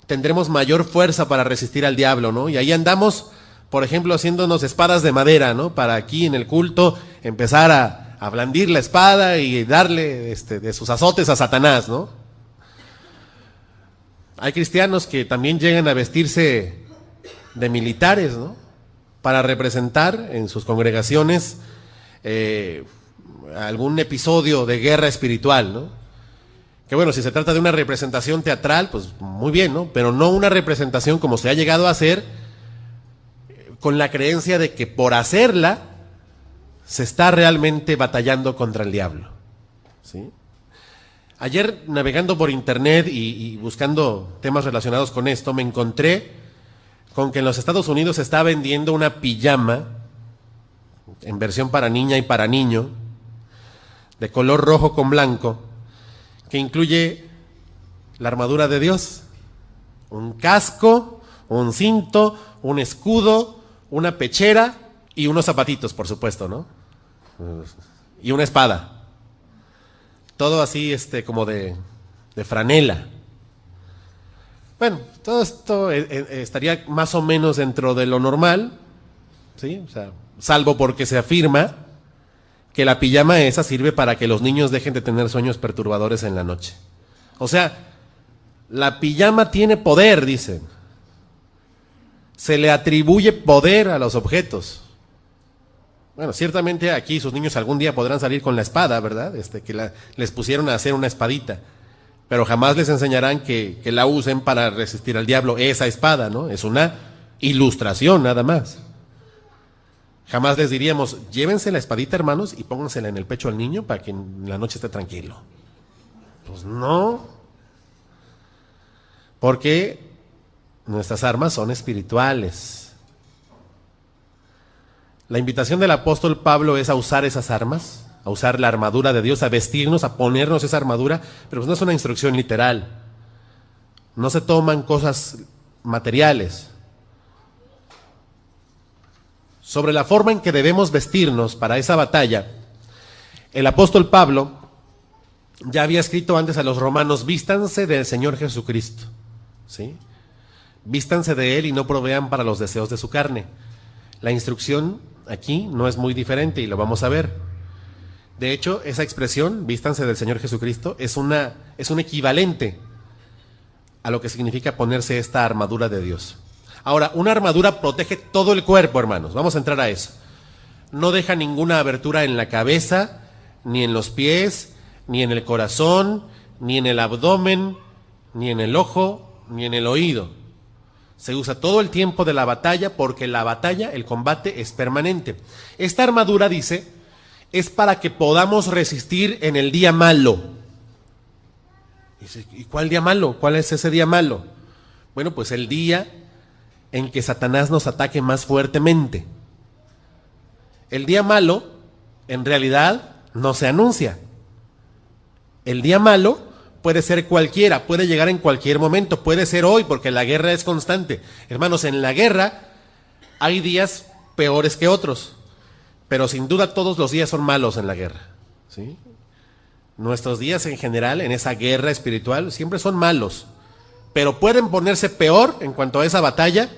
tendremos mayor fuerza para resistir al diablo, ¿no? Y ahí andamos, por ejemplo, haciéndonos espadas de madera, ¿no? Para aquí en el culto empezar a blandir la espada y darle de sus azotes a Satanás, ¿no? Hay cristianos que también llegan a vestirse de militares, ¿no? Para representar en sus congregaciones algún episodio de guerra espiritual, ¿no? Que bueno, si se trata de una representación teatral, pues muy bien, ¿no? Pero no una representación como se ha llegado a hacer con la creencia de que por hacerla se está realmente batallando contra el diablo. ¿Sí? Ayer navegando por internet y buscando temas relacionados con esto, me encontré con que en los Estados Unidos se está vendiendo una pijama en versión para niña y para niño, de color rojo con blanco, que incluye la armadura de Dios, un casco, un cinto, un escudo, una pechera y unos zapatitos, por supuesto, ¿no? Y una espada. Todo así, como de franela. Bueno, todo esto estaría más o menos dentro de lo normal, ¿sí? O sea, salvo porque se afirma que la pijama esa sirve para que los niños dejen de tener sueños perturbadores en la noche. O sea, la pijama tiene poder, dicen. Se le atribuye poder a los objetos. Bueno, ciertamente aquí sus niños algún día podrán salir con la espada, ¿verdad? Les pusieron a hacer una espadita. Pero jamás les enseñarán que la usen para resistir al diablo, esa espada, ¿no? Es una ilustración nada más. Jamás les diríamos, llévense la espadita, hermanos, y póngansela en el pecho al niño para que en la noche esté tranquilo. Pues no. Porque nuestras armas son espirituales. La invitación del apóstol Pablo es a usar esas armas, a usar la armadura de Dios, a vestirnos, a ponernos esa armadura, pero pues no es una instrucción literal. No se toman cosas materiales. Sobre la forma en que debemos vestirnos para esa batalla, el apóstol Pablo ya había escrito antes a los romanos, vístanse del Señor Jesucristo, ¿sí? Vístanse de Él y no provean para los deseos de su carne. La instrucción aquí no es muy diferente y lo vamos a ver. De hecho, esa expresión, vístanse del Señor Jesucristo, es un equivalente a lo que significa ponerse esta armadura de Dios. Ahora, una armadura protege todo el cuerpo, hermanos. Vamos a entrar a eso. No deja ninguna abertura en la cabeza, ni en los pies, ni en el corazón, ni en el abdomen, ni en el ojo, ni en el oído. Se usa todo el tiempo de la batalla porque la batalla, el combate, es permanente. Esta armadura, dice, es para que podamos resistir en el día malo. Dice, ¿y cuál día malo? ¿Cuál es ese día malo? Bueno, pues el día en que Satanás nos ataque más fuertemente. El día malo, en realidad, no se anuncia. El día malo puede ser cualquiera, puede llegar en cualquier momento, puede ser hoy, porque la guerra es constante. Hermanos, en la guerra hay días peores que otros, pero sin duda todos los días son malos en la guerra, ¿sí? Nuestros días en general, en esa guerra espiritual, siempre son malos, pero pueden ponerse peor en cuanto a esa batalla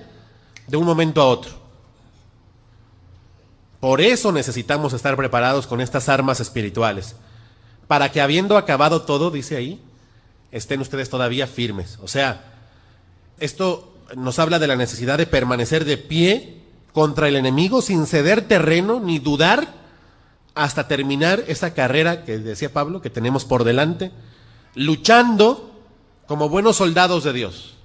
de un momento a otro. Por eso necesitamos estar preparados con estas armas espirituales, para que habiendo acabado todo, dice ahí, estén ustedes todavía firmes. O sea, esto nos habla de la necesidad de permanecer de pie contra el enemigo sin ceder terreno ni dudar hasta terminar esa carrera que decía Pablo que tenemos por delante, luchando como buenos soldados de Dios.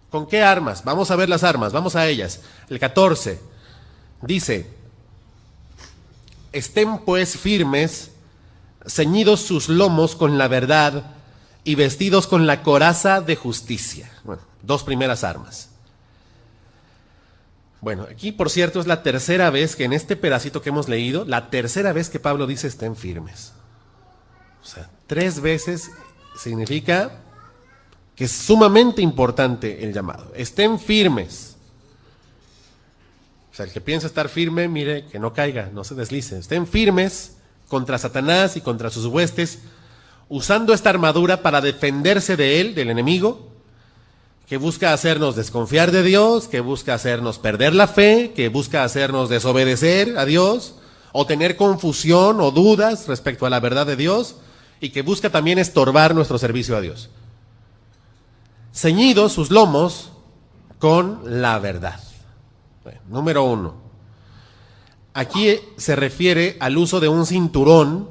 ¿Con qué armas? Vamos a ver las armas, vamos a ellas. El 14 dice: estén pues firmes, ceñidos sus lomos con la verdad y vestidos con la coraza de justicia. Bueno, dos primeras armas. Bueno, aquí por cierto es la tercera vez que en este pedacito que hemos leído, la tercera vez que Pablo dice estén firmes. O sea, 3 veces significa que es sumamente importante el llamado. Estén firmes. O sea, el que piensa estar firme, mire que no caiga, no se deslice. Estén firmes contra Satanás y contra sus huestes, usando esta armadura para defenderse de él, del enemigo, que busca hacernos desconfiar de Dios, que busca hacernos perder la fe, que busca hacernos desobedecer a Dios, o tener confusión o dudas respecto a la verdad de Dios, y que busca también estorbar nuestro servicio a Dios. Ceñidos sus lomos con la verdad. Bueno, número 1. Aquí se refiere al uso de un cinturón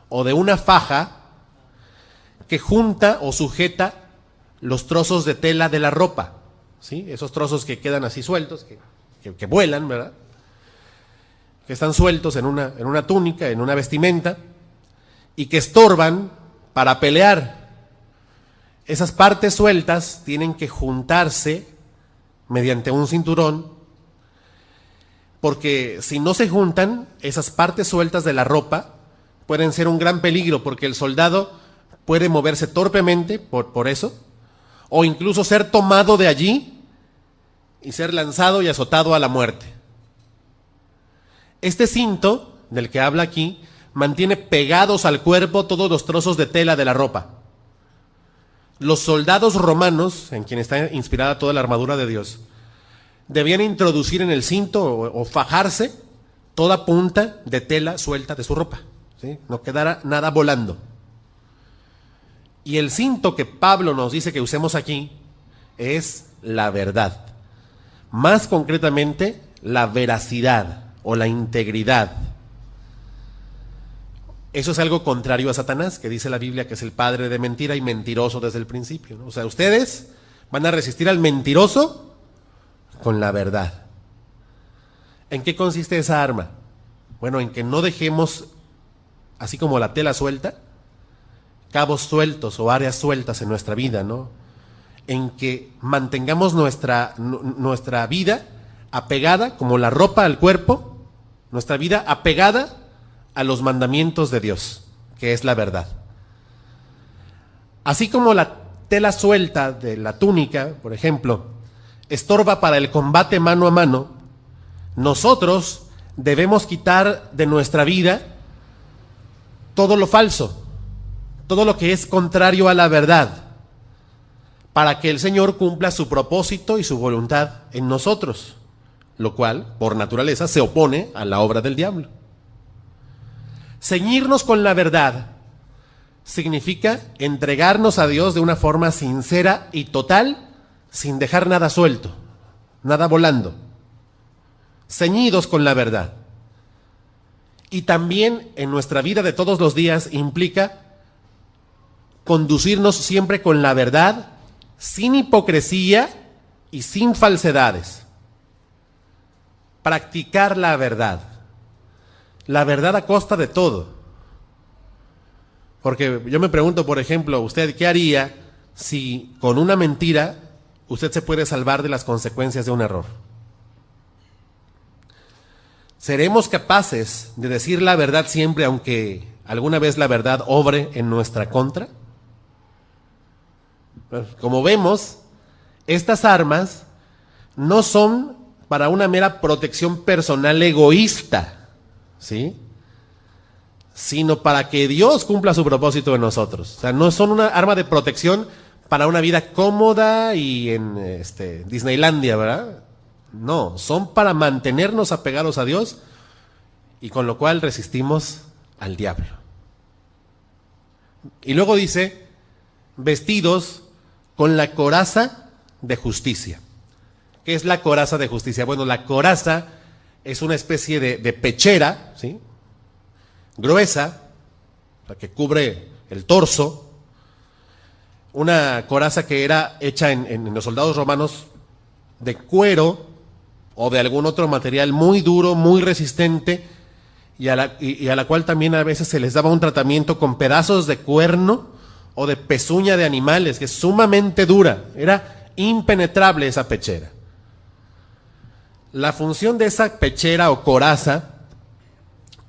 o de una faja que junta o sujeta los trozos de tela de la ropa, ¿sí? Esos trozos que quedan así sueltos, que vuelan, ¿verdad? Que están sueltos en una túnica, en una vestimenta, y que estorban para pelear. Esas partes sueltas tienen que juntarse mediante un cinturón, porque si no se juntan, esas partes sueltas de la ropa pueden ser un gran peligro, porque el soldado puede moverse torpemente por eso, o incluso ser tomado de allí y ser lanzado y azotado a la muerte. Este cinto, del que habla aquí, mantiene pegados al cuerpo todos los trozos de tela de la ropa. Los soldados romanos, en quien está inspirada toda la armadura de Dios, debían introducir en el cinto o fajarse toda punta de tela suelta de su ropa, ¿sí? No quedara nada volando. Y el cinto que Pablo nos dice que usemos aquí es la verdad. Más concretamente, la veracidad o la integridad. Eso es algo contrario a Satanás, que dice la Biblia que es el padre de mentira y mentiroso desde el principio, ¿no? O sea, ustedes van a resistir al mentiroso con la verdad. ¿En qué consiste esa arma? Bueno, en que no dejemos, así como la tela suelta, cabos sueltos o áreas sueltas en nuestra vida, ¿no? En que mantengamos nuestra vida apegada, como la ropa al cuerpo, nuestra vida apegada a los mandamientos de Dios, que es la verdad. Así como la tela suelta de la túnica, por ejemplo, estorba para el combate mano a mano, nosotros debemos quitar de nuestra vida todo lo falso, todo lo que es contrario a la verdad, para que el Señor cumpla su propósito y su voluntad en nosotros, lo cual, por naturaleza, se opone a la obra del diablo. Ceñirnos con la verdad significa entregarnos a Dios de una forma sincera y total, sin dejar nada suelto, nada volando. Ceñidos con la verdad. Y también en nuestra vida de todos los días implica conducirnos siempre con la verdad, sin hipocresía y sin falsedades. Practicar la verdad. la verdad a costa de todo. Porque yo me pregunto, por ejemplo, ¿usted qué haría si con una mentira usted se puede salvar de las consecuencias de un error? ¿Seremos capaces de decir la verdad siempre, aunque alguna vez la verdad obre en nuestra contra? Como vemos, estas armas no son para una mera protección personal egoísta, ¿sí?, sino para que Dios cumpla su propósito en nosotros. O sea, no son una arma de protección para una vida cómoda y en Disneylandia, ¿verdad? No, son para mantenernos apegados a Dios, y con lo cual resistimos al diablo. Y luego dice, vestidos con la coraza de justicia. ¿Qué es la coraza de justicia? Bueno, la coraza es una especie de pechera, ¿sí?, gruesa, la que cubre el torso, una coraza que era hecha en los soldados romanos de cuero o de algún otro material muy duro, muy resistente, y a la cual también a veces se les daba un tratamiento con pedazos de cuerno o de pezuña de animales, que es sumamente dura, era impenetrable esa pechera. La función de esa pechera o coraza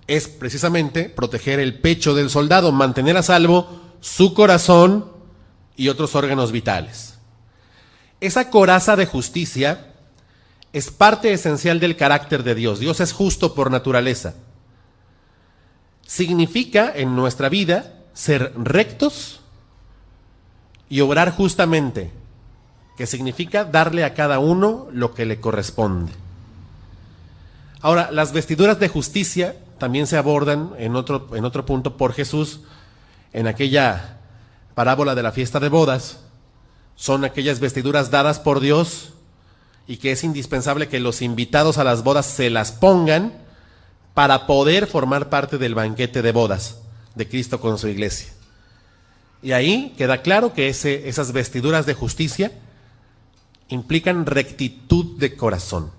es precisamente proteger el pecho del soldado, mantener a salvo su corazón y otros órganos vitales. Esa coraza de justicia es parte esencial del carácter de Dios. Dios es justo por naturaleza. Significa en nuestra vida ser rectos y obrar justamente, que significa darle a cada uno lo que le corresponde. Ahora, las vestiduras de justicia también se abordan en otro punto por Jesús en aquella parábola de la fiesta de bodas. Son aquellas vestiduras dadas por Dios y que es indispensable que los invitados a las bodas se las pongan para poder formar parte del banquete de bodas de Cristo con su iglesia. Y ahí queda claro que esas vestiduras de justicia implican rectitud de corazón,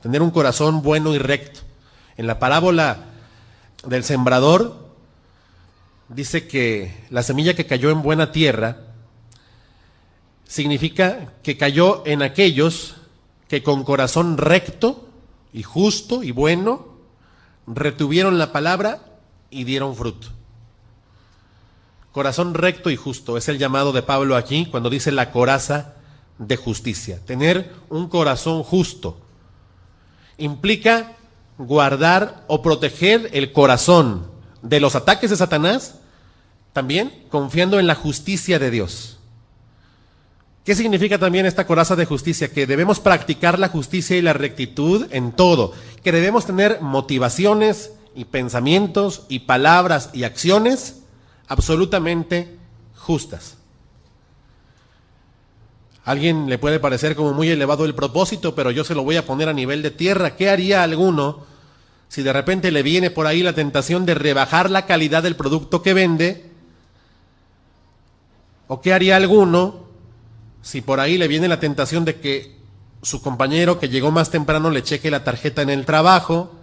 tener un corazón bueno y recto. En la parábola del sembrador dice que la semilla que cayó en buena tierra significa que cayó en aquellos que con corazón recto y justo y bueno retuvieron la palabra y dieron fruto. Corazón recto y justo es el llamado de Pablo aquí cuando dice la coraza de justicia. Tener un corazón justo implica guardar o proteger el corazón de los ataques de Satanás, también confiando en la justicia de Dios. ¿Qué significa también esta coraza de justicia? Que debemos practicar la justicia y la rectitud en todo, que debemos tener motivaciones y pensamientos y palabras y acciones absolutamente justas. A alguien le puede parecer como muy elevado el propósito, pero yo se lo voy a poner a nivel de tierra. ¿Qué haría alguno si de repente le viene por ahí la tentación de rebajar la calidad del producto que vende? ¿O qué haría alguno si por ahí le viene la tentación de que su compañero que llegó más temprano le cheque la tarjeta en el trabajo?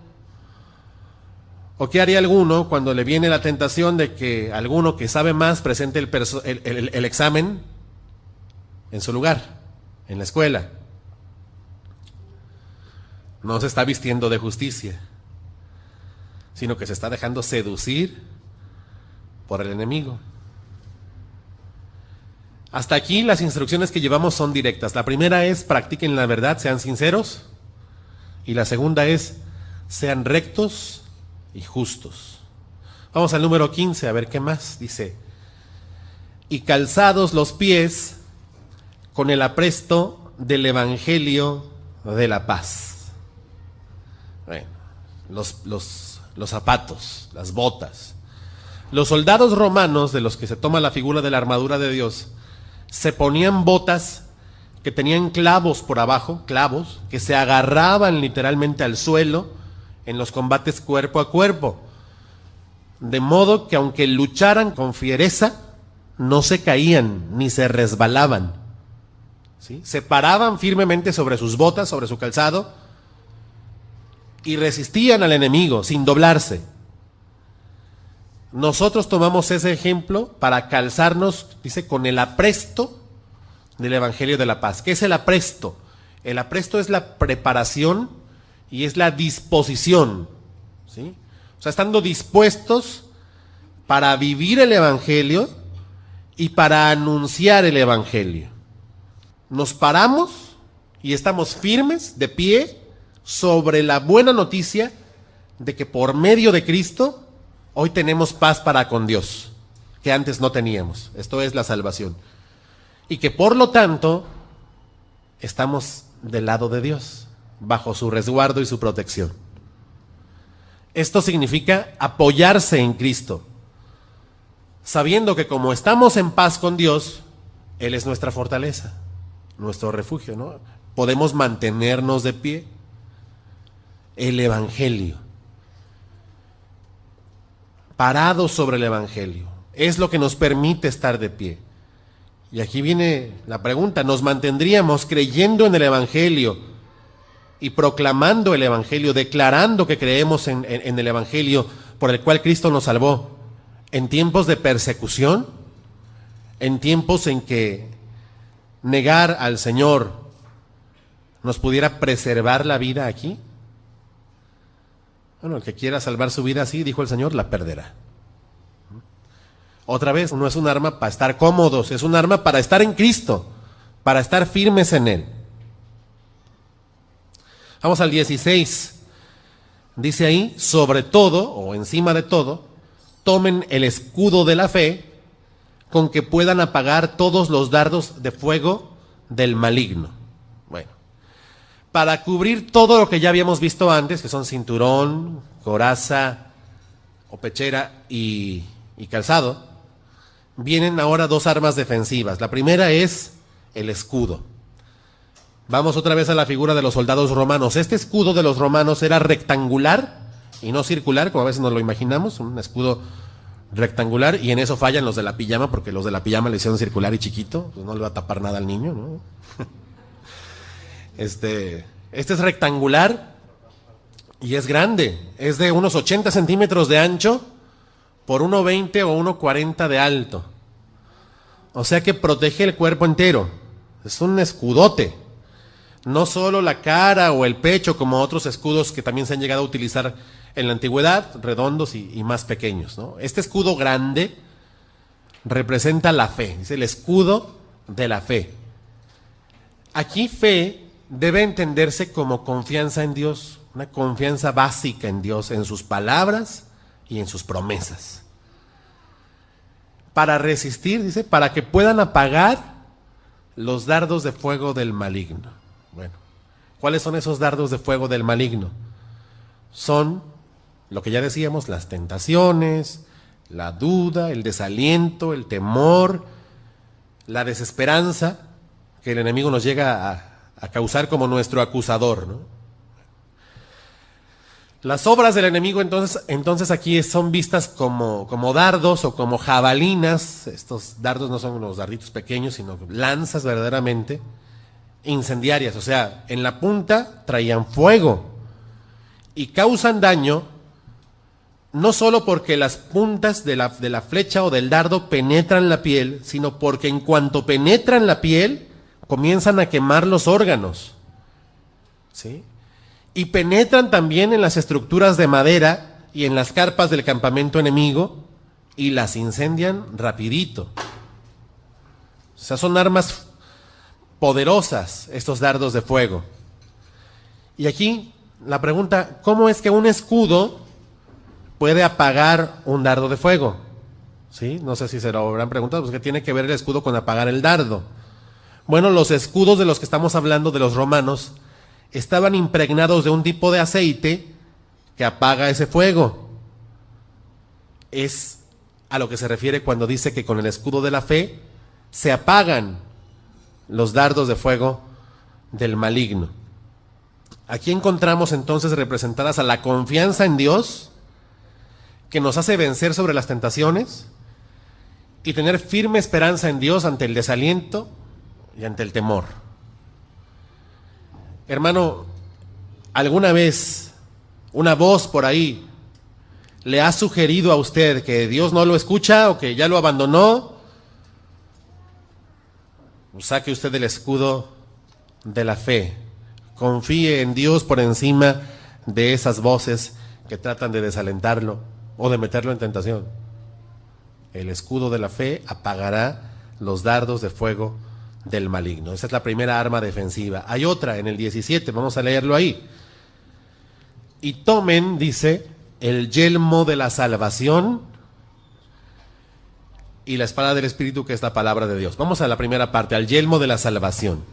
¿O qué haría alguno cuando le viene la tentación de que alguno que sabe más presente el examen en su lugar, en la escuela? No se está vistiendo de justicia, sino que se está dejando seducir por el enemigo. Hasta aquí las instrucciones que llevamos son directas. La primera es: practiquen la verdad, sean sinceros. Y la segunda es: sean rectos y justos. Vamos al número 15, a ver qué más dice. Y calzados los pies con el apresto del evangelio de la paz. Bueno, los zapatos, las botas. Los soldados romanos, de los que se toma la figura de la armadura de Dios, se ponían botas que tenían clavos por abajo, clavos que se agarraban literalmente al suelo en los combates cuerpo a cuerpo, de modo que aunque lucharan con fiereza, no se caían ni se resbalaban, ¿sí? Se paraban firmemente sobre sus botas, sobre su calzado, y resistían al enemigo sin doblarse. nosotros tomamos ese ejemplo para calzarnos, dice, con el apresto del Evangelio de la Paz. ¿Qué es el apresto? El apresto es la preparación y es la disposición, ¿sí? O sea, estando dispuestos para vivir el Evangelio y para anunciar el Evangelio. Nos paramos y estamos firmes, de pie, sobre la buena noticia de que por medio de Cristo hoy tenemos paz para con Dios, que antes no teníamos. Esto es la salvación. Y que por lo tanto estamos del lado de Dios, bajo su resguardo y su protección. Esto significa apoyarse en Cristo, sabiendo que como estamos en paz con Dios, Él es nuestra fortaleza, nuestro refugio, ¿no? Podemos mantenernos de pie. El Evangelio, parados sobre el Evangelio, es lo que nos permite estar de pie. Y aquí viene la pregunta: ¿nos mantendríamos creyendo en el Evangelio y proclamando el Evangelio, declarando que creemos en el Evangelio por el cual Cristo nos salvó, en tiempos de persecución, en tiempos en que negar al Señor nos pudiera preservar la vida aquí? Bueno, el que quiera salvar su vida así, dijo el Señor, la perderá. Otra vez, no es un arma para estar cómodos, es un arma para estar en Cristo, para estar firmes en Él. Vamos al 16. Dice ahí: sobre todo, o encima de todo, tomen el escudo de la fe, con que puedan apagar todos los dardos de fuego del maligno. Bueno, para cubrir todo lo que ya habíamos visto antes, que son cinturón, coraza o pechera y calzado, vienen ahora dos armas defensivas. La primera es el escudo. Vamos otra vez a la figura de los soldados romanos. Este escudo de los romanos era rectangular y no circular, como a veces nos lo imaginamos, un escudo rectangular, y en eso fallan los de la pijama, porque los de la pijama le hicieron circular y chiquito, pues no le va a tapar nada al niño, ¿no? Este es rectangular y es grande, es de unos 80 centímetros de ancho por 1,20 o 1,40 de alto. O sea que protege el cuerpo entero. Es un escudote. No solo la cara o el pecho, como otros escudos que también se han llegado a utilizar en la antigüedad, redondos y más pequeños, ¿no? Este escudo grande representa la fe, es el escudo de la fe. Aquí fe debe entenderse como confianza en Dios, una confianza básica en Dios, en sus palabras y en sus promesas. Para resistir, dice, para que puedan apagar los dardos de fuego del maligno. Bueno, ¿cuáles son esos dardos de fuego del maligno? Son lo que ya decíamos: las tentaciones, la duda, el desaliento, el temor, la desesperanza que el enemigo nos llega a causar como nuestro acusador, ¿no? Las obras del enemigo entonces aquí son vistas como dardos o como jabalinas. Estos dardos no son unos darditos pequeños, sino lanzas verdaderamente incendiarias. O sea, en la punta traían fuego y causan daño, no solo porque las puntas de la flecha o del dardo penetran la piel, sino porque en cuanto penetran la piel, comienzan a quemar los órganos, ¿sí? Y penetran también en las estructuras de madera y en las carpas del campamento enemigo y las incendian rapidito. O sea, son armas poderosas estos dardos de fuego. Y aquí la pregunta: ¿cómo es que un escudo puede apagar un dardo de fuego? ¿Sí? No sé si se lo habrán preguntado, pues ¿qué tiene que ver el escudo con apagar el dardo? Bueno, los escudos de los que estamos hablando, de los romanos, estaban impregnados de un tipo de aceite que apaga ese fuego. Es a lo que se refiere cuando dice que con el escudo de la fe se apagan los dardos de fuego del maligno. Aquí encontramos entonces representadas a la confianza en Dios, que nos hace vencer sobre las tentaciones y tener firme esperanza en Dios ante el desaliento y ante el temor. Hermano, ¿alguna vez una voz por ahí le ha sugerido a usted que Dios no lo escucha o que ya lo abandonó, saque usted el escudo de la fe. Confíe en Dios por encima de esas voces que tratan de desalentarlo o de meterlo en tentación. El escudo de la fe apagará los dardos de fuego del maligno. Esa es la primera arma defensiva. Hay otra en el 17, vamos a leerlo ahí. Y tomen, dice, el yelmo de la salvación y la espada del Espíritu, que es la palabra de Dios. Vamos a la primera parte, al yelmo de la salvación.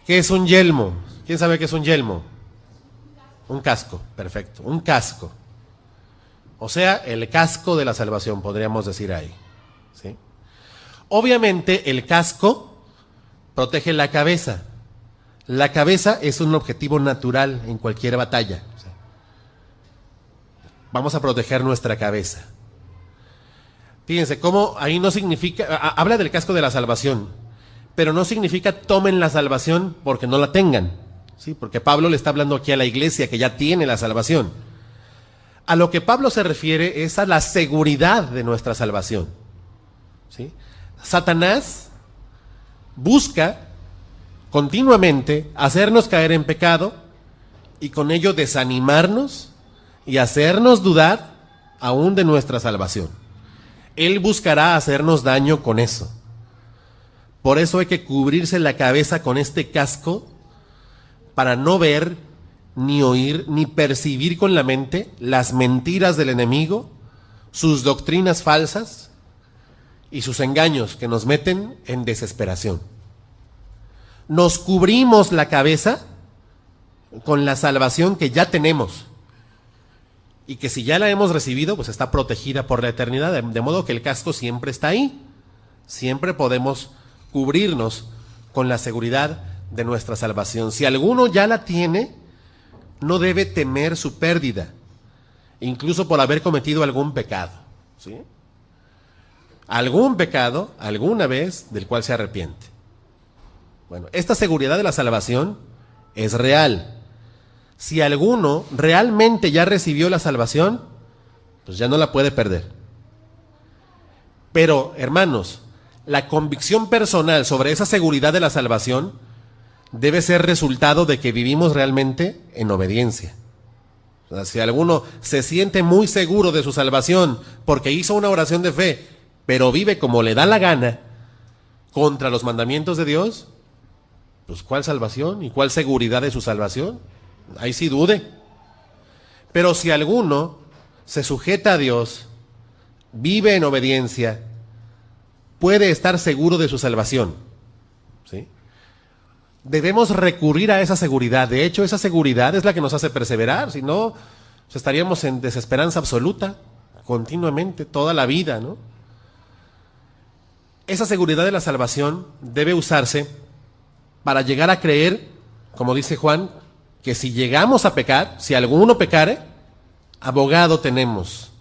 ¿Qué es un yelmo? ¿Quién sabe qué es un yelmo? Un casco, perfecto, un casco. O sea, el casco de la salvación, podríamos decir ahí, ¿sí? Obviamente, el casco protege la cabeza. La cabeza es un objetivo natural en cualquier batalla. O sea, vamos a proteger nuestra cabeza. Fíjense cómo ahí no significa, habla del casco de la salvación, pero no significa tomen la salvación porque no la tengan, ¿sí? Porque Pablo le está hablando aquí a la iglesia que ya tiene la salvación. A lo que Pablo se refiere es a la seguridad de nuestra salvación, ¿sí? Satanás busca continuamente hacernos caer en pecado y con ello desanimarnos y hacernos dudar aún de nuestra salvación. Él buscará hacernos daño con eso. Por eso hay que cubrirse la cabeza con este casco para no ver, ni oír, ni percibir con la mente las mentiras del enemigo, sus doctrinas falsas y sus engaños que nos meten en desesperación. Nos cubrimos la cabeza con la salvación que ya tenemos y que si ya la hemos recibido, pues está protegida por la eternidad, de modo que el casco siempre está ahí. Siempre podemos cubrirnos con la seguridad de nuestra salvación. Si alguno ya la tiene, no debe temer su pérdida, incluso por haber cometido algún pecado, ¿sí? Algún pecado, alguna vez, del cual se arrepiente. Bueno, esta seguridad de la salvación es real. Si alguno realmente ya recibió la salvación, pues ya no la puede perder. Pero, hermanos, la convicción personal sobre esa seguridad de la salvación debe ser resultado de que vivimos realmente en obediencia. O sea, si alguno se siente muy seguro de su salvación porque hizo una oración de fe, pero vive como le da la gana contra los mandamientos de Dios, pues ¿cuál salvación y cuál seguridad de su salvación? Ahí sí dude. Pero si alguno se sujeta a Dios, vive en obediencia, puede estar seguro de su salvación, ¿sí? Debemos recurrir a esa seguridad. De hecho, esa seguridad es la que nos hace perseverar. Si no, pues estaríamos en desesperanza absoluta, continuamente, toda la vida, ¿no? Esa seguridad de la salvación debe usarse para llegar a creer, como dice Juan, que si llegamos a pecar, si alguno pecare, abogado tenemos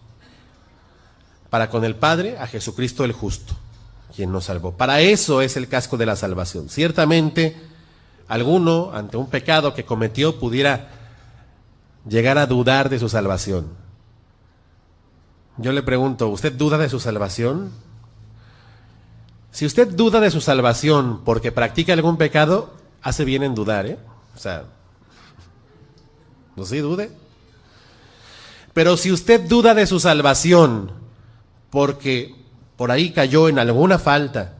para con el Padre, a Jesucristo el justo, quien nos salvó. Para eso es el casco de la salvación. Ciertamente, alguno, ante un pecado que cometió, pudiera llegar a dudar de su salvación. Yo le pregunto, ¿usted duda de su salvación? Si usted duda de su salvación porque practica algún pecado, hace bien en dudar, ¿eh? O sea, pues sí, dude. Pero si usted duda de su salvación porque por ahí cayó en alguna falta,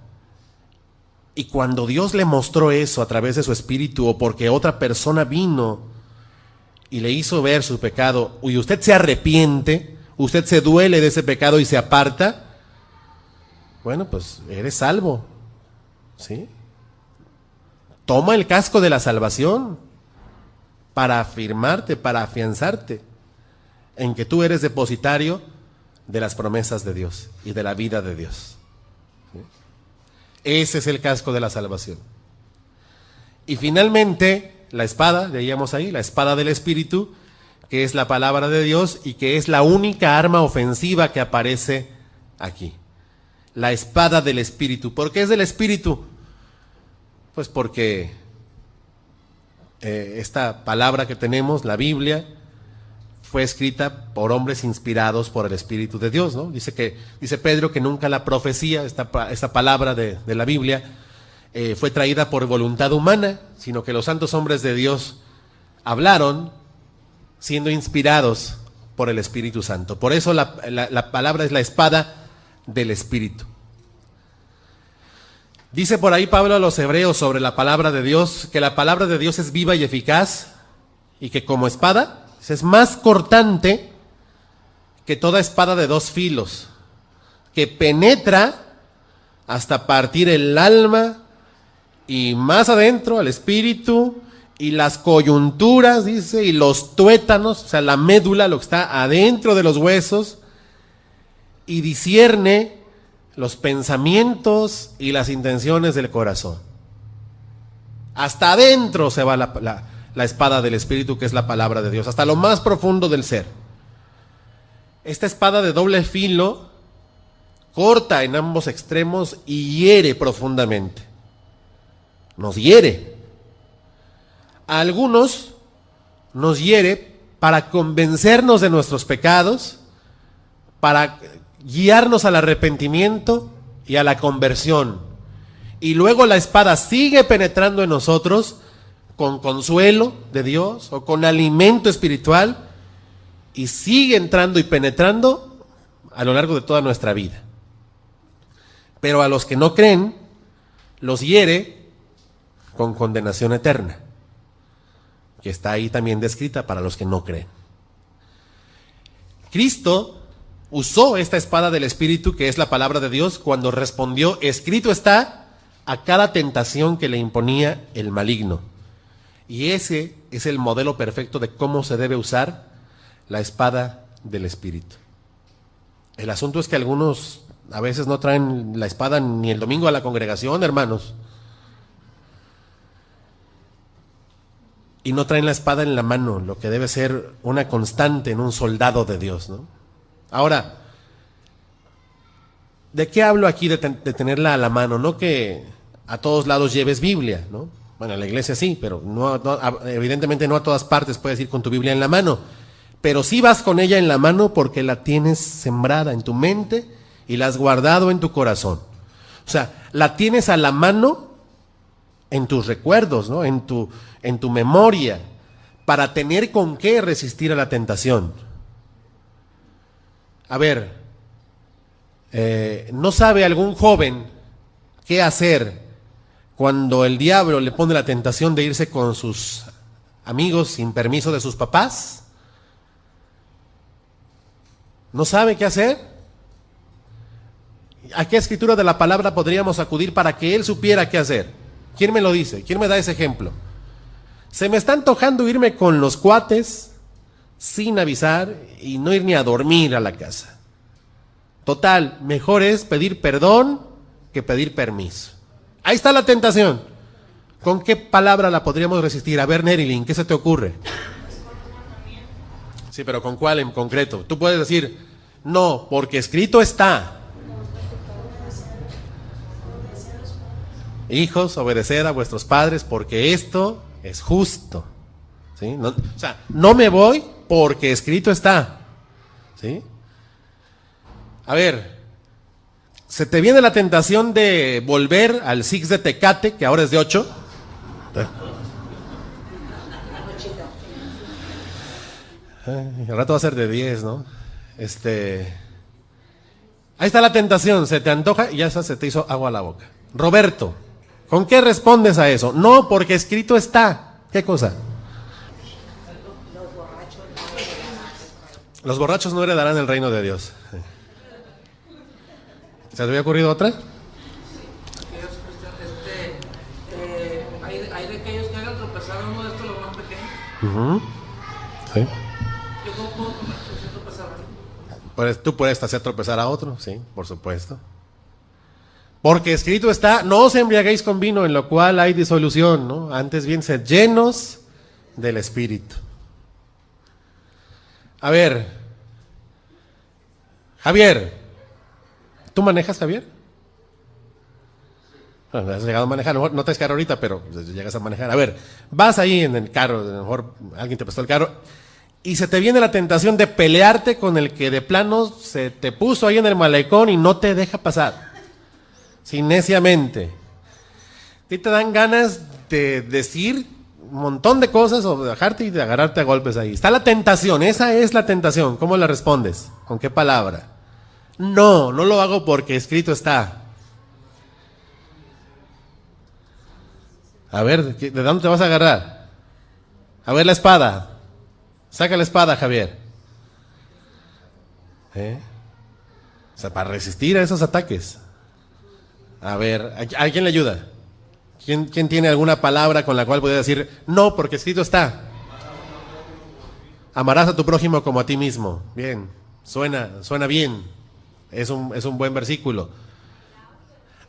y cuando Dios le mostró eso a través de su espíritu, o porque otra persona vino y le hizo ver su pecado, y usted se arrepiente, usted se duele de ese pecado y se aparta, bueno, pues eres salvo, ¿sí? Toma el casco de la salvación para afirmarte, para afianzarte en que tú eres depositario de las promesas de Dios y de la vida de Dios, ¿sí? Ese es el casco de la salvación. Y finalmente, la espada, leíamos ahí, la espada del Espíritu, que es la palabra de Dios y que es la única arma ofensiva que aparece aquí. La espada del Espíritu. ¿Por qué es del Espíritu? Pues porque esta palabra que tenemos, la Biblia, fue escrita por hombres inspirados por el Espíritu de Dios, ¿no? Dice Pedro que nunca la profecía, esta palabra de la Biblia, fue traída por voluntad humana, sino que los santos hombres de Dios hablaron siendo inspirados por el Espíritu Santo. Por eso la palabra es la espada del Espíritu. Dice por ahí Pablo a los hebreos sobre la palabra de Dios, que la palabra de Dios es viva y eficaz, y que como espada es más cortante que toda espada de dos filos, que penetra hasta partir el alma y más adentro al espíritu y las coyunturas, dice, y los tuétanos, o sea, la médula, lo que está adentro de los huesos, y discierne los pensamientos y las intenciones del corazón. Hasta adentro se va la espada del Espíritu, que es la palabra de Dios, hasta lo más profundo del ser. Esta espada de doble filo corta en ambos extremos y hiere profundamente. Nos hiere. A algunos nos hiere para convencernos de nuestros pecados, para guiarnos al arrepentimiento y a la conversión. Y luego la espada sigue penetrando en nosotros con consuelo de Dios o con alimento espiritual, y sigue entrando y penetrando a lo largo de toda nuestra vida. Pero a los que no creen, los hiere con condenación eterna, que está ahí también descrita para los que no creen. Cristo usó esta espada del Espíritu, que es la palabra de Dios, cuando respondió: escrito está, a cada tentación que le imponía el maligno. Y ese es el modelo perfecto de cómo se debe usar la espada del Espíritu. El asunto es que algunos a veces no traen la espada ni el domingo a la congregación, hermanos. Y no traen la espada en la mano, lo que debe ser una constante en un soldado de Dios, ¿no? Ahora, ¿de qué hablo aquí de tenerla a la mano? No que a todos lados lleves Biblia, ¿no? Bueno, a la iglesia sí, pero evidentemente no a todas partes puedes ir con tu Biblia en la mano. Pero sí vas con ella en la mano porque la tienes sembrada en tu mente y la has guardado en tu corazón. O sea, la tienes a la mano en tus recuerdos, ¿no? En tu memoria, para tener con qué resistir a la tentación. A ver, ¿no sabe algún joven qué hacer cuando el diablo le pone la tentación de irse con sus amigos sin permiso de sus papás? ¿No sabe qué hacer? ¿A qué escritura de la palabra podríamos acudir para que él supiera qué hacer? ¿Quién me lo dice? ¿Quién me da ese ejemplo? Se me está antojando irme con los cuates sin avisar y no ir ni a dormir a la casa. Total, mejor es pedir perdón que pedir permiso. Ahí está la tentación. ¿Con qué palabra la podríamos resistir? A ver, Nerilyn, ¿qué se te ocurre? Sí, pero ¿con cuál en concreto? Tú puedes decir, no, porque escrito está. Hijos, obedeced a vuestros padres porque esto es justo. ¿Sí? No, o sea, no me voy porque escrito está. ¿Sí? A ver, ¿se te viene la tentación de volver al Six de Tecate, que ahora es de 8? El rato va a ser de 10, ¿no? Ahí está la tentación, se te antoja y ya se te hizo agua a la boca. Roberto, ¿con qué respondes a eso? No, porque escrito está. ¿Qué cosa? Los borrachos no heredarán el reino de Dios. ¿Se te había ocurrido otra?
Hay de aquellos que hagan tropezar a uno de estos, los más pequeños.
Sí.
Yo cómo puedo hacer tropezar a uno.
Pues tú puedes hacer tropezar a otro, sí, por supuesto. Porque escrito está, no os embriaguéis con vino, en lo cual hay disolución, ¿no? Antes bien, sed llenos del Espíritu. A ver, Javier, ¿tú manejas, Javier? Bueno, has llegado a manejar, a lo mejor no te es carro ahorita, pero llegas a manejar. A ver, vas ahí en el carro, a lo mejor alguien te prestó el carro, y se te viene la tentación de pelearte con el que de plano se te puso ahí en el malecón y no te deja pasar, sin neciamente. A ti te dan ganas de decir un montón de cosas o de bajarte y de agarrarte a golpes ahí. Está la tentación, esa es la tentación. ¿Cómo la respondes? ¿Con qué palabra? No, no lo hago porque escrito está. A ver, ¿de dónde te vas a agarrar? A ver la espada. Saca la espada, Javier. O sea, para resistir a esos ataques. A ver, ¿a quién le ayuda? ¿Quién tiene alguna palabra con la cual puede decir no, porque escrito está? Amarás a tu prójimo como a ti mismo. Bien, suena bien. Es un buen versículo.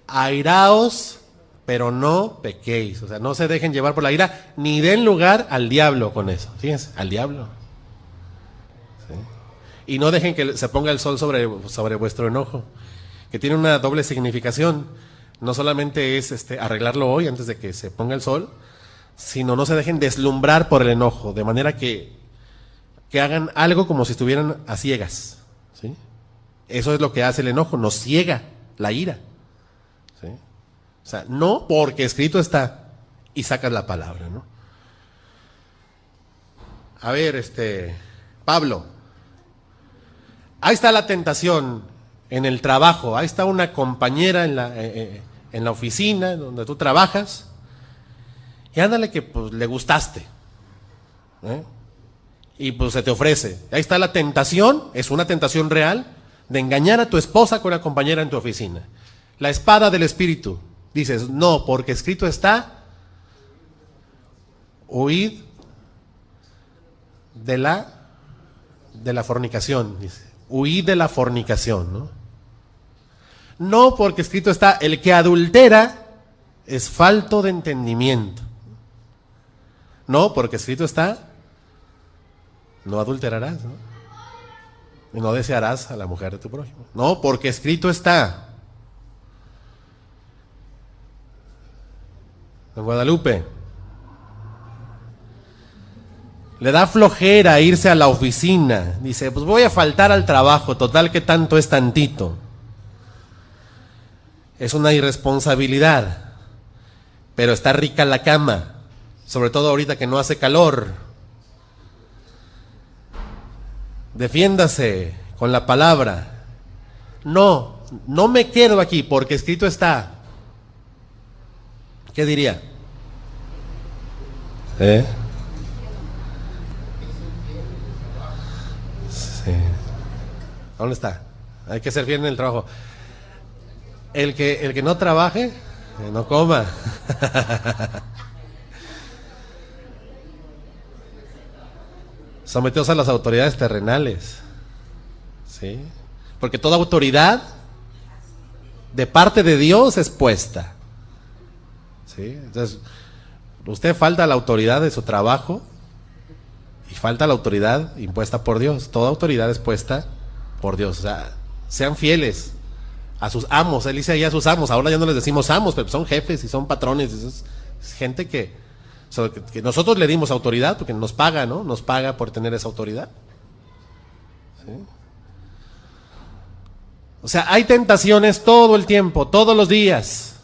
Airaos, pero no pequéis. O sea, no se dejen llevar por la ira, ni den lugar al diablo con eso. Fíjense, al diablo. ¿Sí? Y no dejen que se ponga el sol sobre vuestro enojo, que tiene una doble significación. No solamente es arreglarlo hoy antes de que se ponga el sol, sino no se dejen deslumbrar por el enojo, de manera que hagan algo como si estuvieran a ciegas. ¿Sí? Eso es lo que hace el enojo, nos ciega la ira. ¿Sí? O sea, no porque escrito está y sacas la palabra, ¿no? A ver, Pablo, ahí está la tentación en el trabajo, ahí está una compañera en la oficina donde tú trabajas, y ándale que pues le gustaste, y pues se te ofrece. Ahí está la tentación, es una tentación real, de engañar a tu esposa con una compañera en tu oficina. La espada del Espíritu, dices, no, porque escrito está, huid de la fornicación, dice, huid de la fornicación, ¿no? No, porque escrito está, el que adultera es falto de entendimiento. No, porque escrito está, no adulterarás, ¿no? Y no desearás a la mujer de tu prójimo. No, porque escrito está. En Guadalupe, le da flojera irse a la oficina. Dice, pues voy a faltar al trabajo, total que tanto es tantito. Es una irresponsabilidad, pero está rica la cama, sobre todo ahorita que no hace calor. Defiéndase con la palabra. No me quedo aquí porque escrito está. ¿Qué diría? Sí. ¿Dónde está? Hay que ser fiel en el trabajo. El que no trabaje, no coma. Sometidos a las autoridades terrenales. ¿Sí? Porque toda autoridad de parte de Dios es puesta. ¿Sí? Entonces, usted falta a la autoridad de su trabajo y falta a la autoridad impuesta por Dios. Toda autoridad es puesta por Dios. O sea, sean fieles a sus amos. Él dice ahí a sus amos. Ahora ya no les decimos amos, pero son jefes y son patrones. Es gente que nosotros le dimos autoridad porque nos paga, ¿no? Nos paga por tener esa autoridad. ¿Sí? O sea, hay tentaciones todo el tiempo, todos los días.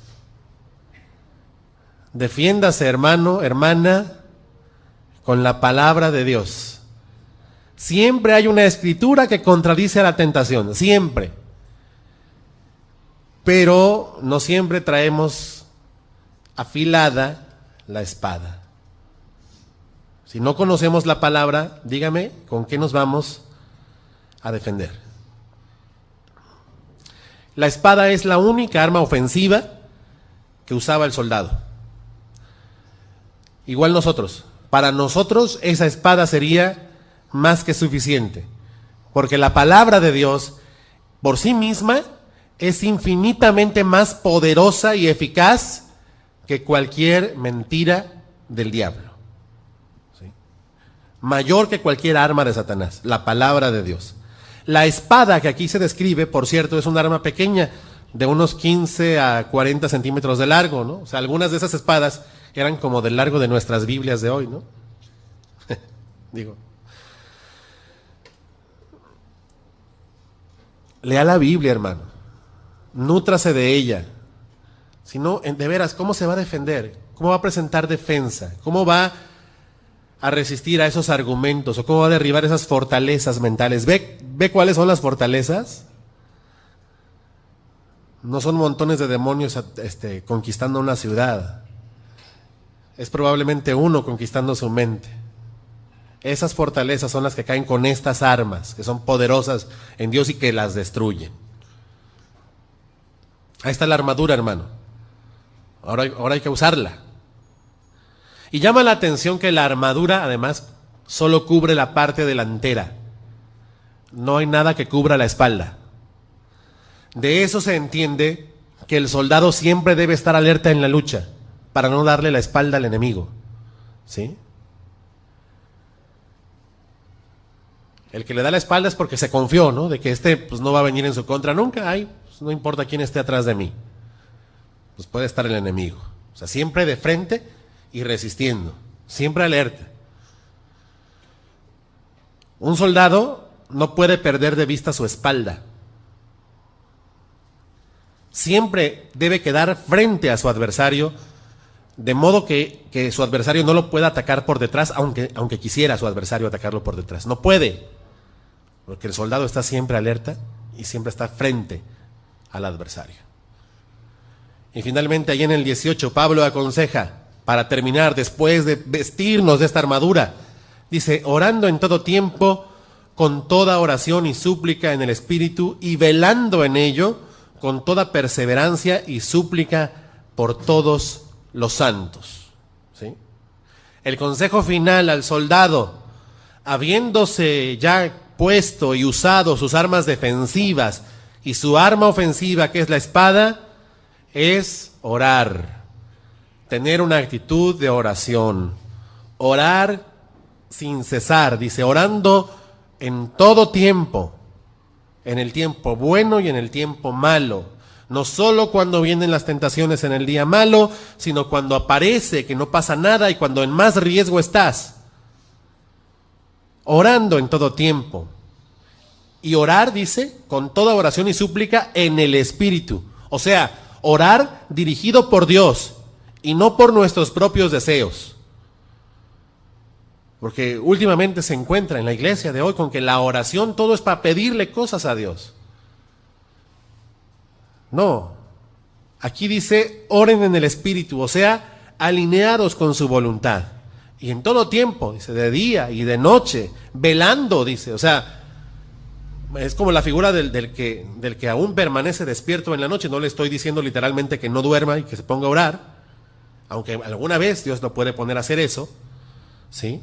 Defiéndase, hermano, hermana, con la palabra de Dios. Siempre hay una escritura que contradice a la tentación, siempre. Pero no siempre traemos afilada la espada. Si no conocemos la palabra, dígame, ¿con qué nos vamos a defender? La espada es la única arma ofensiva que usaba el soldado. Igual nosotros. Para nosotros esa espada sería más que suficiente, porque la palabra de Dios por sí misma es infinitamente más poderosa y eficaz que cualquier mentira del diablo. ¿Sí? Mayor que cualquier arma de Satanás, la palabra de Dios. La espada que aquí se describe, por cierto, es un arma pequeña, de unos 15 a 40 centímetros de largo, ¿no? O sea, algunas de esas espadas eran como del largo de nuestras Biblias de hoy, ¿no? Digo. lea la Biblia, hermano. Nútrase de ella. Si no, de veras, ¿cómo se va a defender? ¿Cómo va a presentar defensa? ¿Cómo va a resistir a esos argumentos? ¿O cómo va a derribar esas fortalezas mentales? ¿Ve cuáles son las fortalezas? No son montones de demonios conquistando una ciudad. Es probablemente uno conquistando su mente. Esas fortalezas son las que caen con estas armas, que son poderosas en Dios y que las destruyen. Ahí está la armadura, hermano. Ahora hay que usarla. Y llama la atención que la armadura, además, solo cubre la parte delantera. No hay nada que cubra la espalda. De eso se entiende que el soldado siempre debe estar alerta en la lucha, para no darle la espalda al enemigo. ¿Sí? El que le da la espalda es porque se confió, ¿no? De que pues no va a venir en su contra nunca. Ay, pues no importa quién esté atrás de mí. Pues puede estar el enemigo. O sea, siempre de frente y resistiendo. Siempre alerta. Un soldado no puede perder de vista su espalda. Siempre debe quedar frente a su adversario, de modo que su adversario no lo pueda atacar por detrás, aunque quisiera su adversario atacarlo por detrás. No puede. Porque el soldado está siempre alerta y siempre está frente al adversario. Y finalmente, ahí en el 18, Pablo aconseja, para terminar, después de vestirnos de esta armadura, dice, orando en todo tiempo, con toda oración y súplica en el Espíritu, y velando en ello, con toda perseverancia y súplica por todos los santos. ¿Sí? El consejo final al soldado, habiéndose ya puesto y usado sus armas defensivas y su arma ofensiva, que es la espada, es orar, tener una actitud de oración, orar sin cesar, dice, orando en todo tiempo, en el tiempo bueno y en el tiempo malo, no solo cuando vienen las tentaciones en el día malo, sino cuando aparece que no pasa nada y cuando en más riesgo estás. Orando en todo tiempo. Y orar, dice, con toda oración y súplica en el Espíritu. O sea, orar dirigido por Dios y no por nuestros propios deseos. Porque últimamente se encuentra en la iglesia de hoy con que la oración todo es para pedirle cosas a Dios. No, aquí dice, oren en el Espíritu, o sea, alineados con su voluntad. Y en todo tiempo, dice, de día y de noche, velando, dice, o sea, es como la figura del que aún permanece despierto en la noche. No le estoy diciendo literalmente que no duerma y que se ponga a orar, aunque alguna vez Dios lo puede poner a hacer eso, ¿sí?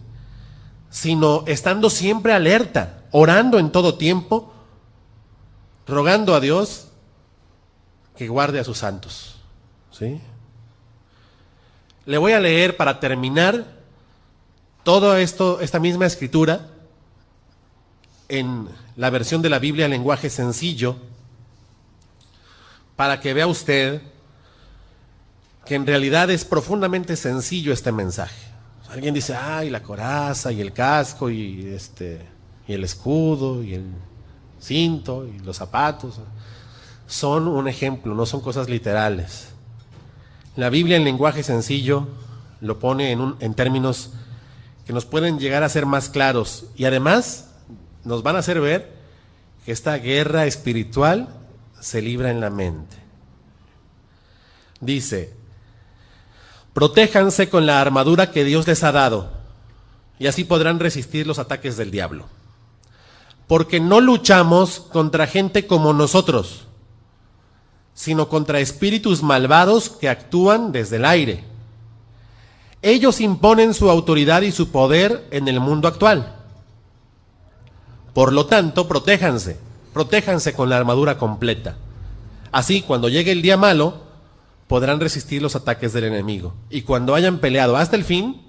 Sino estando siempre alerta, orando en todo tiempo, rogando a Dios que guarde a sus santos, ¿sí? Le voy a leer para terminar todo esto, esta misma escritura, en la versión de la Biblia en lenguaje sencillo, para que vea usted que en realidad es profundamente sencillo este mensaje. Alguien dice, ay, la coraza y el casco y el escudo y el cinto y los zapatos son un ejemplo, no son cosas literales. La Biblia en lenguaje sencillo lo pone en términos que nos pueden llegar a ser más claros y además nos van a hacer ver que esta guerra espiritual se libra en la mente. Dice, protéjanse con la armadura que Dios les ha dado y así podrán resistir los ataques del diablo. Porque no luchamos contra gente como nosotros, sino contra espíritus malvados que actúan desde el aire. Ellos imponen su autoridad y su poder en el mundo actual. Por lo tanto, protéjanse con la armadura completa. Así, cuando llegue el día malo, podrán resistir los ataques del enemigo. Y cuando hayan peleado hasta el fin,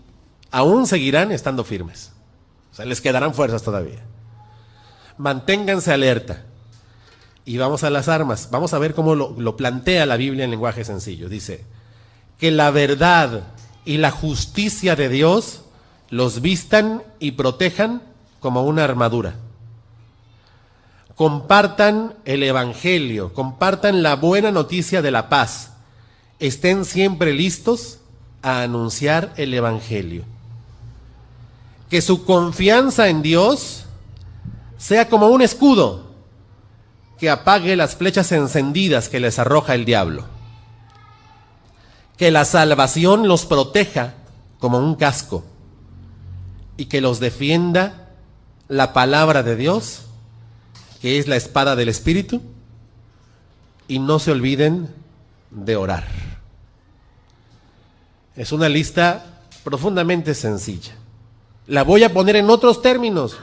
aún seguirán estando firmes. O sea, les quedarán fuerzas todavía. Manténganse alerta. Y vamos a las armas. Vamos a ver cómo lo plantea la Biblia en lenguaje sencillo. Dice, que la verdad y la justicia de Dios los vistan y protejan como una armadura. compartan el Evangelio, compartan la buena noticia de la paz. Estén siempre listos a anunciar el Evangelio. Que su confianza en Dios sea como un escudo que apague las flechas encendidas que les arroja el diablo. Que la salvación los proteja como un casco y que los defienda la palabra de Dios, que es la espada del Espíritu, y no se olviden de orar. Es una lista profundamente sencilla. La voy a poner en otros términos,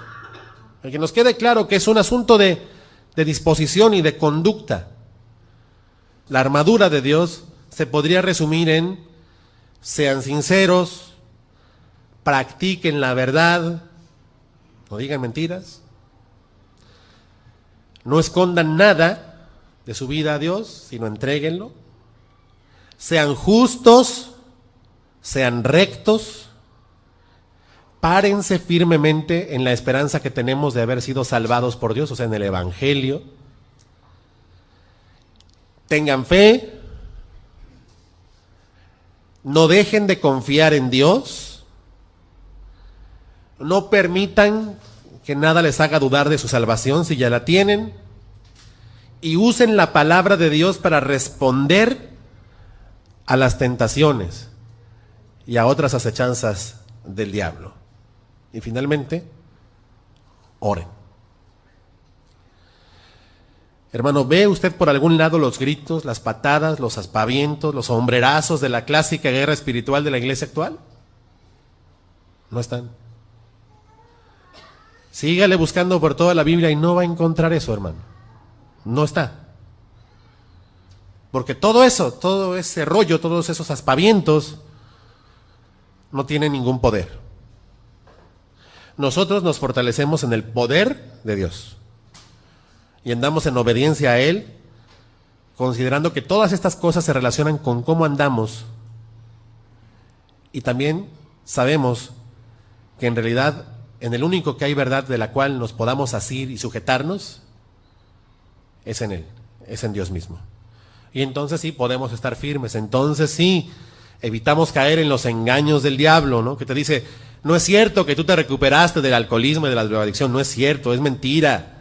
para que nos quede claro que es un asunto de disposición y de conducta. La armadura de Dios se podría resumir en: sean sinceros, practiquen la verdad, no digan mentiras, no escondan nada de su vida a Dios, sino entréguenlo, sean justos, sean rectos, párense firmemente en la esperanza que tenemos de haber sido salvados por Dios, o sea, en el Evangelio, tengan fe, no dejen de confiar en Dios, no permitan que nada les haga dudar de su salvación si ya la tienen, y usen la palabra de Dios para responder a las tentaciones y a otras acechanzas del diablo. Y finalmente, oren. Hermano, ¿ve usted por algún lado los gritos, las patadas, los aspavientos, los sombrerazos de la clásica guerra espiritual de la iglesia actual? No están. Sígale buscando por toda la Biblia y no va a encontrar eso, hermano. No está. Porque todo eso, todo ese rollo, todos esos aspavientos no tienen ningún poder. Nosotros nos fortalecemos en el poder de Dios y andamos en obediencia a Él, considerando que todas estas cosas se relacionan con cómo andamos, y también sabemos que en realidad en el único que hay verdad de la cual nos podamos asir y sujetarnos es en Él, es en Dios mismo. Y entonces sí podemos estar firmes, entonces sí evitamos caer en los engaños del diablo, ¿no? Que te dice: no es cierto que tú te recuperaste del alcoholismo y de la drogadicción, no es cierto, es mentira.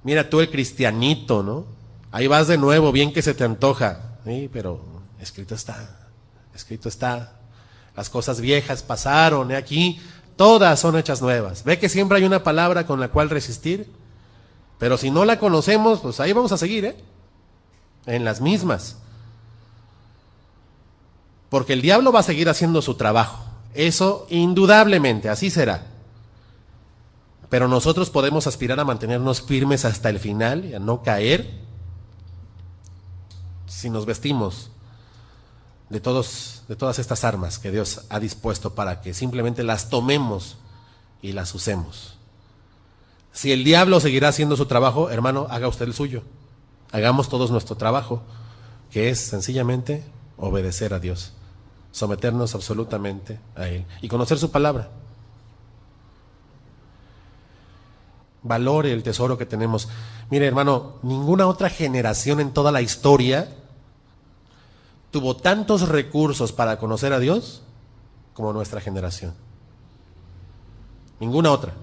Mira tú el cristianito, ¿no? Ahí vas de nuevo, bien que se te antoja. Sí, pero escrito está. Las cosas viejas pasaron, aquí todas son hechas nuevas. Ve que siempre hay una palabra con la cual resistir, pero si no la conocemos, pues ahí vamos a seguir, en las mismas. Porque el diablo va a seguir haciendo su trabajo. Eso indudablemente, así será. Pero nosotros podemos aspirar a mantenernos firmes hasta el final y a no caer si nos vestimos de todas estas armas que Dios ha dispuesto para que simplemente las tomemos y las usemos. Si el diablo seguirá haciendo su trabajo, hermano, haga usted el suyo. Hagamos todos nuestro trabajo, que es sencillamente obedecer a Dios, someternos absolutamente a Él y conocer su palabra. Valore el tesoro que tenemos. Mire, hermano, ninguna otra generación en toda la historia tuvo tantos recursos para conocer a Dios como nuestra generación. Ninguna otra.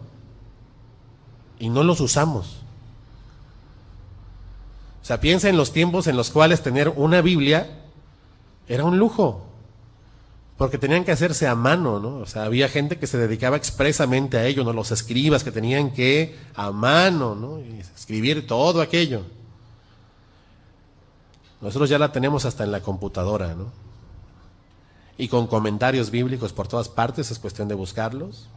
Y no los usamos. O sea, piensa en los tiempos en los cuales tener una Biblia era un lujo, porque tenían que hacerse a mano, ¿no? O sea, había gente que se dedicaba expresamente a ello, ¿no? Los escribas que tenían que a mano, ¿no? Y escribir todo aquello. Nosotros ya la tenemos hasta en la computadora, ¿no? Y con comentarios bíblicos por todas partes, es cuestión de buscarlos.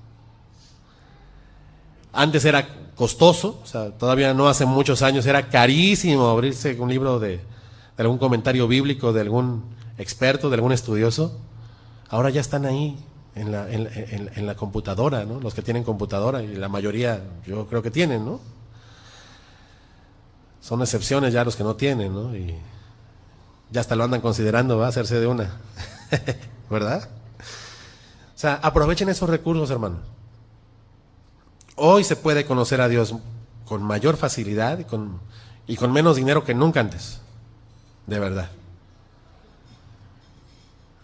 Antes era costoso, o sea, todavía no hace muchos años era carísimo abrirse un libro de algún comentario bíblico, de algún experto, de algún estudioso. Ahora ya están ahí en la computadora, ¿no? Los que tienen computadora, y la mayoría yo creo que tienen, ¿no? Son excepciones ya los que no tienen, ¿no? Y ya hasta lo andan considerando, va a hacerse de una, ¿verdad? O sea, aprovechen esos recursos, hermano. Hoy se puede conocer a Dios con mayor facilidad y con menos dinero que nunca antes, de verdad.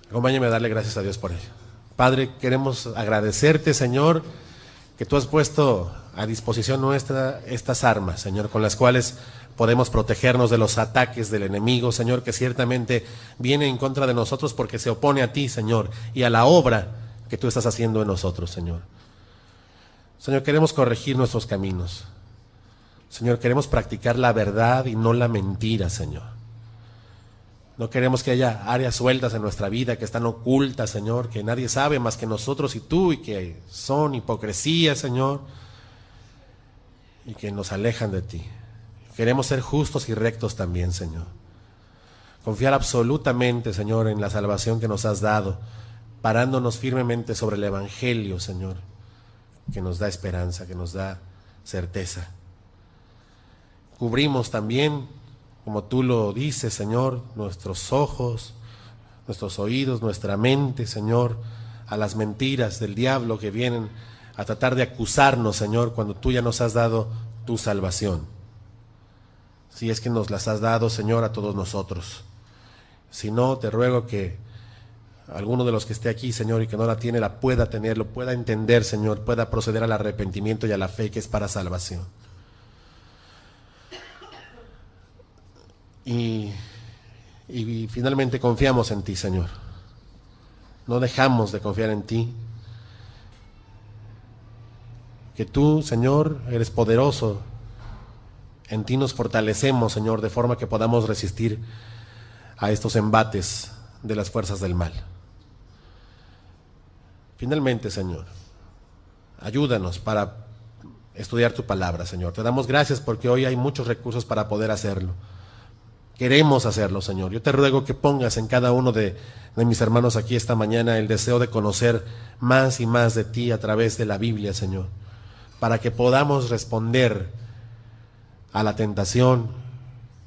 Acompáñame a darle gracias a Dios por ello. Padre, queremos agradecerte, Señor, que tú has puesto a disposición nuestra estas armas, Señor, con las cuales podemos protegernos de los ataques del enemigo, Señor, que ciertamente viene en contra de nosotros porque se opone a ti, Señor, y a la obra que tú estás haciendo en nosotros, Señor. Señor, queremos corregir nuestros caminos. Señor, queremos practicar la verdad y no la mentira, Señor. No queremos que haya áreas sueltas en nuestra vida que están ocultas, Señor, que nadie sabe más que nosotros y tú, y que son hipocresía, Señor, y que nos alejan de ti. Queremos ser justos y rectos también, Señor. Confiar absolutamente, Señor, en la salvación que nos has dado, parándonos firmemente sobre el Evangelio, Señor, que nos da esperanza, que nos da certeza. Cubrimos también, como tú lo dices, Señor, nuestros ojos, nuestros oídos, nuestra mente, Señor, a las mentiras del diablo que vienen a tratar de acusarnos, Señor, cuando tú ya nos has dado tu salvación. Si es que nos las has dado, Señor, a todos nosotros. Si no, te ruego que alguno de los que esté aquí, Señor, y que no la tiene, la pueda tener, lo pueda entender, Señor, pueda proceder al arrepentimiento y a la fe que es para salvación. Y finalmente confiamos en ti, Señor. No dejamos de confiar en ti. Que tú, Señor, eres poderoso. En ti nos fortalecemos, Señor, de forma que podamos resistir a estos embates de las fuerzas del mal. Finalmente, Señor, ayúdanos para estudiar tu palabra, Señor. Te damos gracias porque hoy hay muchos recursos para poder hacerlo. Queremos hacerlo, Señor. Yo te ruego que pongas en cada uno de mis hermanos aquí esta mañana el deseo de conocer más y más de ti a través de la Biblia, Señor, para que podamos responder a la tentación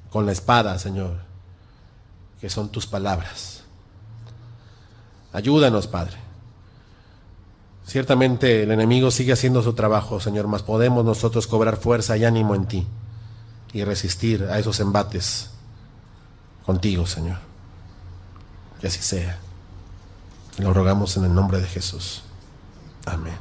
con la espada, Señor, que son tus palabras. Ayúdanos, Padre. Ciertamente el enemigo sigue haciendo su trabajo, Señor, mas podemos nosotros cobrar fuerza y ánimo en ti y resistir a esos embates contigo, Señor. Que así sea. Lo rogamos en el nombre de Jesús. Amén.